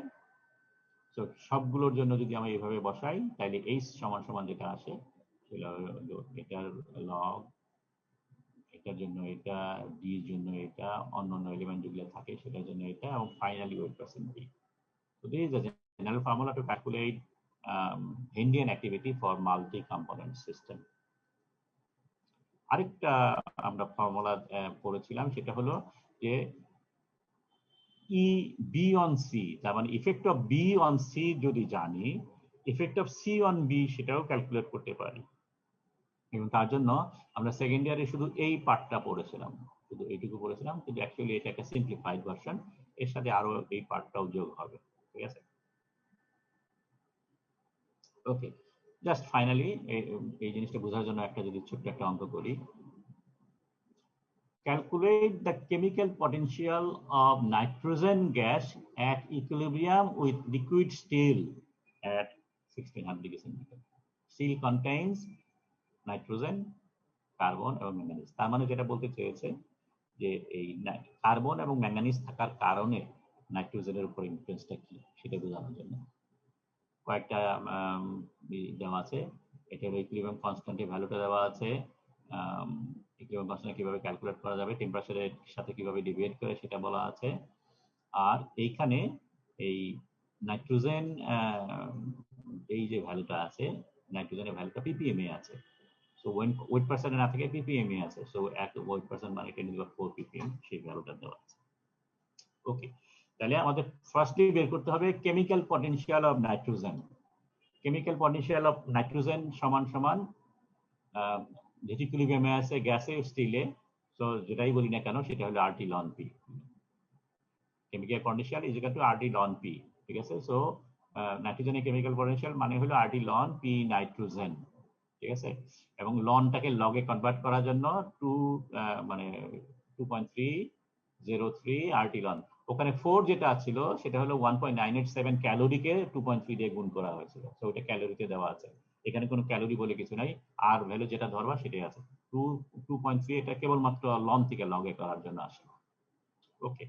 তো সবগুলোর জন্য যদি আমরা এইভাবে বসাই তাহলে এইচ সমান সমান যেটা আসে এটার লগ, এটার জন্য এটা, ডি এর জন্য এটা, অন্যান্য এলিমেন্ট যেগুলো থাকে সেটার জন্য এটা, এবং finally weight percent B. So this is the general formula to calculate Hendian activity for multi-component system. আরেকটা আমরা ফর্মুলা পড়েছিলাম, সেটা হলো যে ই বি অন সি, তার মানে effect of B on C যদি জানি, effect of C on B সেটাও ক্যালকুলেট করতে পারি। এবং তার জন্য আমরা সেকেন্ড ইয়ারে শুধু এই পার্টটা পড়েছিলাম, শুধু এইটুকু পড়েছিলাম, কিন্তু অ্যাকচুয়ালি এটা একটা সিম্পলিফাইড ভার্সন, এর সাথে আরো এই পার্টটাও যোগ হবে, ঠিক আছে? ওকে, জাস্ট ফাইনালি এই জিনিসটা বোঝার জন্য একটা যদি ছোট্ট একটা অঙ্ক করি। Calculate the chemical potential of nitrogen gas at equilibrium with liquid steel at 1600 degree centigrade. Steel contains nitrogen, carbon এবং ম্যাঙ্গানিজ। তার মানে যেটা বলতে চেয়েছে যে এই কার্বন এবং ম্যাঙ্গানিজ থাকার কারণে নাইট্রোজেনের উপর ইনফ্লুয়েন্সটা কি সেটা বোঝানোর জন্য কয়েকটা দেওয়া আছে। এটা হলো ইকুইলিব্রিয়াম কনস্ট্যান্টের ভ্যালুটা দেওয়া আছে, ইকুইলিব্রিয়াম কনস্ট্যান্ট কিভাবে ক্যালকুলেট করা যাবে, টেম্পারেচারের সাথে কিভাবে ডিভাইড করে সেটা বলা আছে। আর এইখানে এই নাইট্রোজেন এই যে ভ্যালুটা আছে, নাইট্রোজেনের ভ্যালুটা ppm এ আছে। সো ওয়েট পার্সেন্টে না থেকে ppm এ আছে। সো এক ওয়েট পার্সেন্ট মানে 10⁴ ppm, সেই ভ্যালুটা দেওয়া আছে। ওকে, তাহলে আমাদের ফার্স্টলি বের করতে হবে chemical potential of nitrogen. Chemical potential of nitrogen সমান সমান যেটি ইকুইলিব্রিয়ামে আছে গ্যাসে স্টিলে, সো যেটাই বলি না কেন সেটা হলো RT ln P। Chemical potential is equal two RT ln P। ঠিক আছে। সো নাইট্রোজেনের কেমিক্যাল পটেনশিয়াল মানে হলো RT লন P নাইট্রোজেন, ঠিক আছে। এবং লনটাকে লগে কনভার্ট করার জন্য মানে 2.303 RT লন, ওখানে 4 যেটা ছিল সেটা হলো 1.987 ক্যালোরিকে 2.3 দিয়ে গুণ করা হয়েছিল, তো ওটা ক্যালোরিতে দেওয়া আছে। এখানে কোনো ক্যালোরি বলে কিছু নাই, আর ভ্যালু যেটা ধরবা সেটাই আছে। 2.3 এটা কেবলমাত্র লন থেকে লগে করার জন্য আসে। ওকে,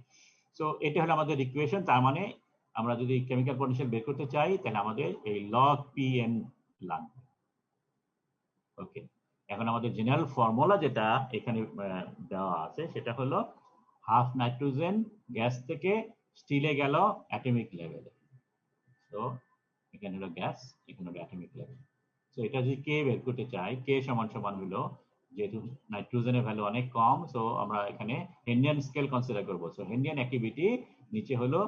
সো এটা হলো আমাদের ইকুয়েশন। তার মানে আমরা যদি কেমিক্যাল পটেনশিয়াল বের করতে চাই তাহলে আমাদের এই log Pn লাগবে। ওকে, এখন আমাদের জেনারেল ফর্মুলা যেটা এখানে দেওয়া আছে সেটা হলো হাফ নাইট্রোজেন গ্যাস থেকে স্টিলে গেল অ্যাটমিক লেভেলে। তো এখানে হলো গ্যাস, এখানে হলো অ্যাটমিক লেভেল। তো এটা যদি কে বের করতে চাই, কে সমান সমান হলো, যেহেতু নাইট্রোজেনের ভ্যালু অনেক কম, সো আমরা এখানে হেনরিয়ান স্কেল কনসিডার করব। সো হেনরিয়ান অ্যাক্টিভিটি নিচে হলো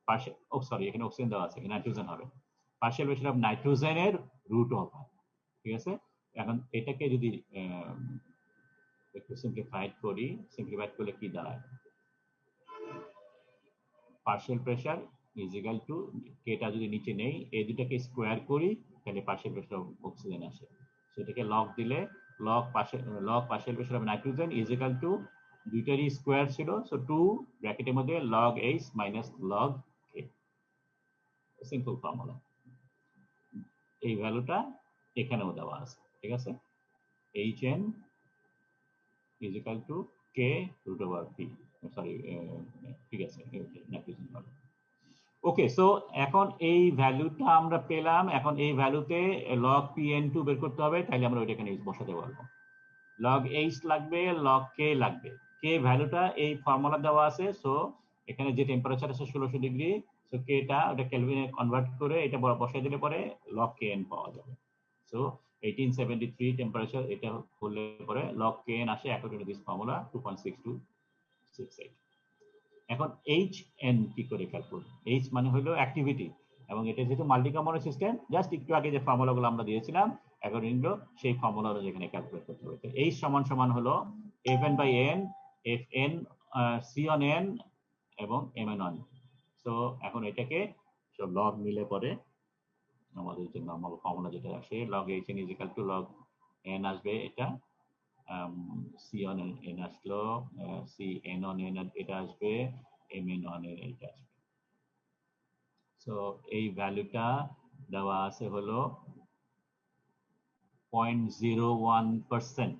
পার্শিয়াল, ও সরি এখানে অক্সিজেন দেওয়া আছে, নাইট্রোজেন হবে পার্শিয়াল প্রেশার অফ নাইট্রোজেনের রুট অফ, ঠিক আছে। এখন এটাকে যদি একটু সিম্পলিফাইড করি, সিম্পলিফাইড করলে কি দাঁড়ায়, partial pressure is equal two, কেটা যদি নিচে নেই এই দুটাকে স্কোয়ার করি তাহলে পার্শিয়াল প্রেশার অফ অক্সিজেন আসে। সেটাকে লগ দিলে log partial pressure of nitrogen is equal to, দুইটারই স্কোয়ার ছিল, সো 2 ব্র্যাকেটের মধ্যে log H minus log K, simple formula. এই ভ্যালুটা এখানেও দেওয়া আছে, ঠিক আছে। HN is equal to K root over P, sorry ঠিক আছে নাইট্রোজেন ভ্যালু। ওকে, সো এখন এই ভ্যালুটা আমরা পেলাম, এখন এই ভ্যালুতে লগ Pn2 বের করতে হবে, তাহলে আমরা ওইটা এখানে বসাতে পারবো। লগ H লাগবে, লগ K লাগবে। K ভ্যালুটা এই ফর্মুলা দেওয়া আছে, সো এখানে যে টেম্পারেচার আছে 1600 ডিগ্রি, সো কেটা ওটা কেলভিনে কনভার্ট করে এটা বসাই দিলে পরে লগ Kn পাওয়া যাবে। সো 1873 টেম্পারেচার এটা হলে পরে লগ Kn আসে অ্যাকর্ডিং টু দিস ফর্মুলা 2.6268। এখন HN কি করে ক্যালকুলেট, H মানে হলো অ্যাক্টিভিটি, এবং এটা যেহেতু মাল্টি কম্পোনেন্ট সিস্টেম, জাস্ট একটু আগে যে ফর্মুলাগুলো আমরা দিয়েছিলাম অ্যাকর্ডিং টু সেই ফর্মুলা যেখানে ক্যালকুলেট করতে হবে। তো H সমান সমান হলো Fn/n, Fn C on n এবং Mn on n। সো এখন এটাকে সব লগ মিলে পরে আমাদের যে নরমাল ফর্মুলা যেটা আসে log Hn is equal to log n আসবে, এটা C on n আসলো, C n on n এটা আসবে, Mn on n এটা আসবে। সো এই ভ্যালুটা দেওয়া আছে হলো 0.01%,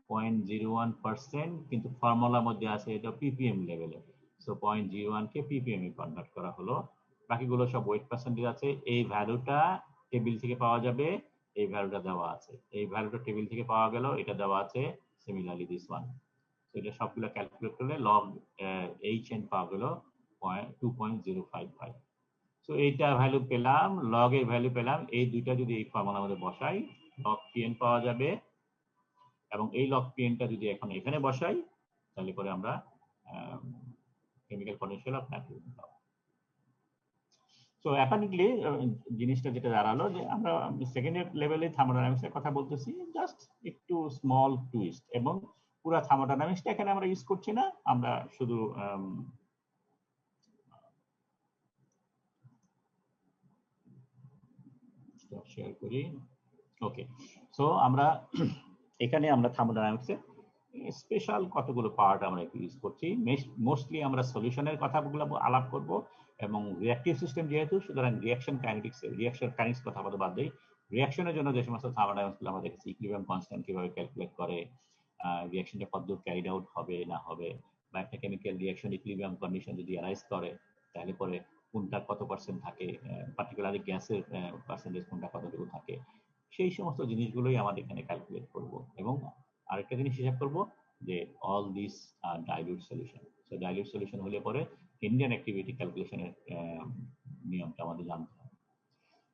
0.01%, কিন্তু ফর্মুলার মধ্যে আছে এটা ppm লেভেলে। সো 0.01 কে ppm এ কনভার্ট করা হলো, বাকিগুলো সব ওয়েট পার্সেন্টেজ আছে। এই ভ্যালুটা টেবিল থেকে পাওয়া যাবে, এই ভ্যালুটা দেওয়া আছে, এই ভ্যালুটা টেবিল থেকে পাওয়া গেল, এটা দেওয়া আছে সিমিলারলি দিস ওয়ান। এটা সবগুলো ক্যালকুলেট করলে লগ Hn পাওয়া গেল 2.055। সো এইটা ভ্যালু পেলাম, লগ এর ভ্যালু পেলাম, এই দুইটা যদি এই ফর্মুলার মধ্যে বসাই লগ Pn পাওয়া যাবে, এবং এই লগ Pnটা যদি এখন এখানে বসাই তাহলে পরে আমরা কেমিক্যাল পটেনশিয়াল অফ নাইট্রোজেন পাবো। সো অ্যাপারেন্টলি জিনিসটা যেটা দাঁড়ালো যে আমরা সেকেন্ড লেভেলে থার্মোডাইনামিক্সের কথা বলতেছি, জাস্ট একটু স্মল টুইস্ট, এবং পুরো থার্মোডাইনামিক্সটা এখানে আমরা ইউজ করছি না, আমরা শুধু শেয়ার করি। ওকে, সো আমরা এখানে আমরা থার্মোডাইনামিক্সে স্পেশাল কতগুলো পার্ট আমরা একটু ইউজ করছি। মোস্টলি আমরা সলিউশনের কথাগুলো আলাপ করব, এবং রিঅ্যাক্টিভ সিস্টেম যেহেতু, সুতরাং রিঅ্যাকশন কাইনেটিক্স কথা বলতে বাদ দেই। রিঅ্যাকশনের জন্য যে সমস্ত থার্মোডাইনামিক্সগুলো আমরা দেখেছি, ইকুইলিব্রিয়াম কনস্ট্যান্ট কিভাবে ক্যালকুলেট করে, রিঅ্যাকশনটা কতদূর ক্যারিড আউট হবে না হবে, বা একটা কেমিক্যাল রিঅ্যাকশন ইকুইলিব্রিয়াম কন্ডিশন যদি অ্যারাইজ করে তাহলে পরে কোনটা কত পার্সেন্ট থাকে, পার্টিকুলারলি গ্যাসের পার্সেন্টেজ কোনটা কতটুকু থাকে, সেই সমস্ত জিনিসগুলোই আমাদের এখানে ক্যালকুলেট করব। এবং আরেকটা জিনিস হিসাব করব যে all this dilute solution. So dilute solution হলে পরে ইন্ডিয়ান অ্যাক্টিভিটি ক্যালকুলেশনের নিয়মটা আমাদের জানতে হবে।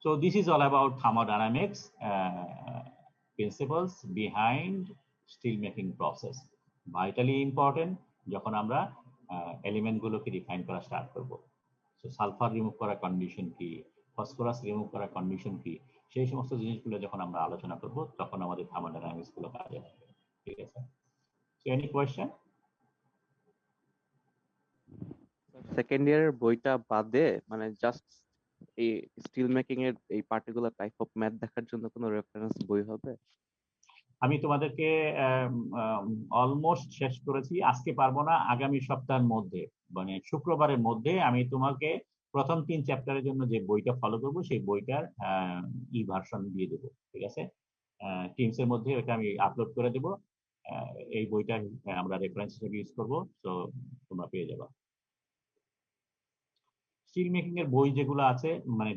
So this is all about thermodynamics principles behind steel making process. Vitally important যখন আমরা এলিমেন্ট গুলোকে ডিফাইন করা স্টার্ট করব। সো সালফার রিমুভ করার কন্ডিশন কি, ফসফরাস রিমুভ করার কন্ডিশন কি, সেই সমস্ত জিনিসগুলো যখন আমরা আলোচনা করব তখন আমাদের থার্মোডাইনামিক্স গুলো কাজে লাগবে। ঠিক আছে, সো এনি কোয়েশ্চেন? সেকেন্ড ইয়ারের বইটা বাদে মানে জাস্ট এই স্টিল মেকিং এর এই পার্টিকুলার টাইপ অফ ম্যাথ দেখার জন্য কোনো রেফারেন্স বই হবে? আমি তোমাদেরকে অলমোস্ট শেষ করেছি, আজকে পারবো না, আগামী সপ্তাহের মধ্যে মানে শুক্রবারের মধ্যে আমি তোমাকে প্রথম 3 চ্যাপ্টারের জন্য যে বইটা ফলো করবো সেই বইটার ই ভার্সন দিয়ে দেবো, ঠিক আছে? টিমস এর মধ্যে ওটা আমি আপলোড করে দেবো। এই বইটা আমরা রেফারেন্স হিসেবে ইউজ করবো, তো তোমরা পেয়ে যাবা। স্টিল মেকিং এর বই যেগুলো আছে, মানে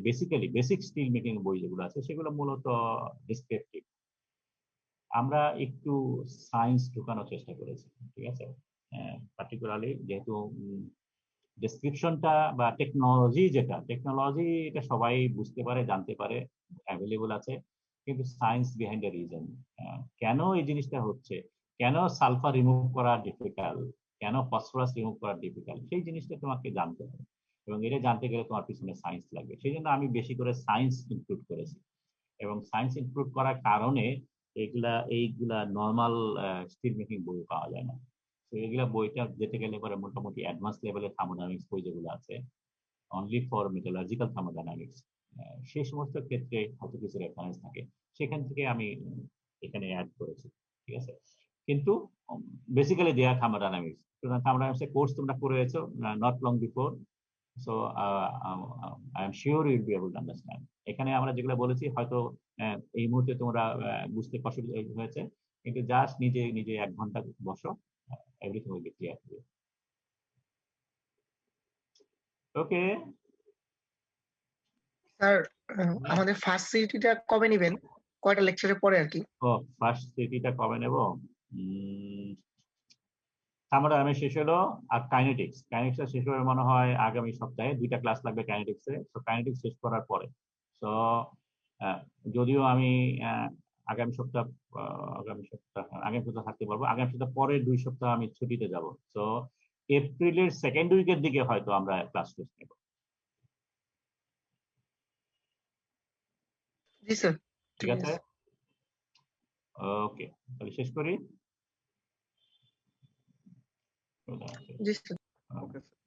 বেসিক স্টিল মেকিং এর বই যেগুলো আছে সেগুলো মূলত ডিসক্রিপটিভ। আমরা একটু সায়েন্স ঢুকানোর চেষ্টা করেছি, ঠিক আছে? পার্টিকুলারলি যেহেতু ডেসক্রিপশনটা বা টেকনোলজি এটা সবাই বুঝতে পারে, জানতে পারে, অ্যাভেলেবল আছে, কিন্তু সায়েন্স বিহাইন্ড দ্য রিজন, কেন এই জিনিসটা হচ্ছে, কেন সালফার রিমুভ করা ডিফিকাল্ট, কেন ফসফরাস রিমুভ করা ডিফিকাল্ট, সেই জিনিসটা তোমাকে জানতে হবে, এবং এটা জানতে গেলে তোমার পিছনে সায়েন্স লাগবে। সেই জন্য আমি বেশি করে সায়েন্স ইনক্লুড করেছি, এবং সায়েন্স ইনক্লুড করার কারণে এইগুলা নর্মাল স্টিল মেকিং বই পাওয়া যায় না। তো এগুলা বইটা যেতে গেলে পরে মোটামুটি অ্যাডভান্স লেভেলের থার্মোডাইনামিক্স বই যেগুলো আছে, অনলি ফর মেটালার্জিক্যাল থার্মোডাইনামিক্স, সেই সমস্ত ক্ষেত্রে হয়তো কিছু রেফারেন্স থাকে, সেখান থেকে আমি এখানে অ্যাড করেছি, ঠিক আছে? কিন্তু বেসিক্যালি দেয়া থার্মোডাইনামিক্স, থার্মোডাইনামিক্স এর কোর্স তোমরা করেছো not long before, so I am sure you'll be able to understand. এখানে আমরা যেগুলো বলেছি হয়তো এই মুহূর্তে তোমরা বুঝতে অসুবিধা হয়েছে, কিন্তু জাস্ট নিজে নিজে 1 ঘন্টা বসো, everything will be clear. Okay. Sir, আমাদের ফার্স্ট সিটিটা কবে নেবেন? কয়টা লেকচারের পরে আর কি? ও, ফার্স্ট সিটিটা কবে নেব? থার্মোডাইনামিক্স শেষ হলো, আর কাইনেটিক্সটা শেষ হবে মনে হয় আগামী সপ্তাহে, 2টা ক্লাস লাগবে কাইনেটিক্সে, তো কাইনেটিক্স শেষ করার পরে, তো যদিও আমি আগামী সপ্তাহ আগামী সপ্তাহ থাকতে পারবো, আগামী সপ্তাহ পরের 2 সপ্তাহ আমি ছুটিতে যাব, তো এপ্রিলের সেকেন্ড উইকের দিকে হয়তো আমরা ক্লাস টেস্ট নেব। জি স্যার, ঠিক আছে, ওকে, তাহলে শেষ করি। জি স্যার। Okay sir.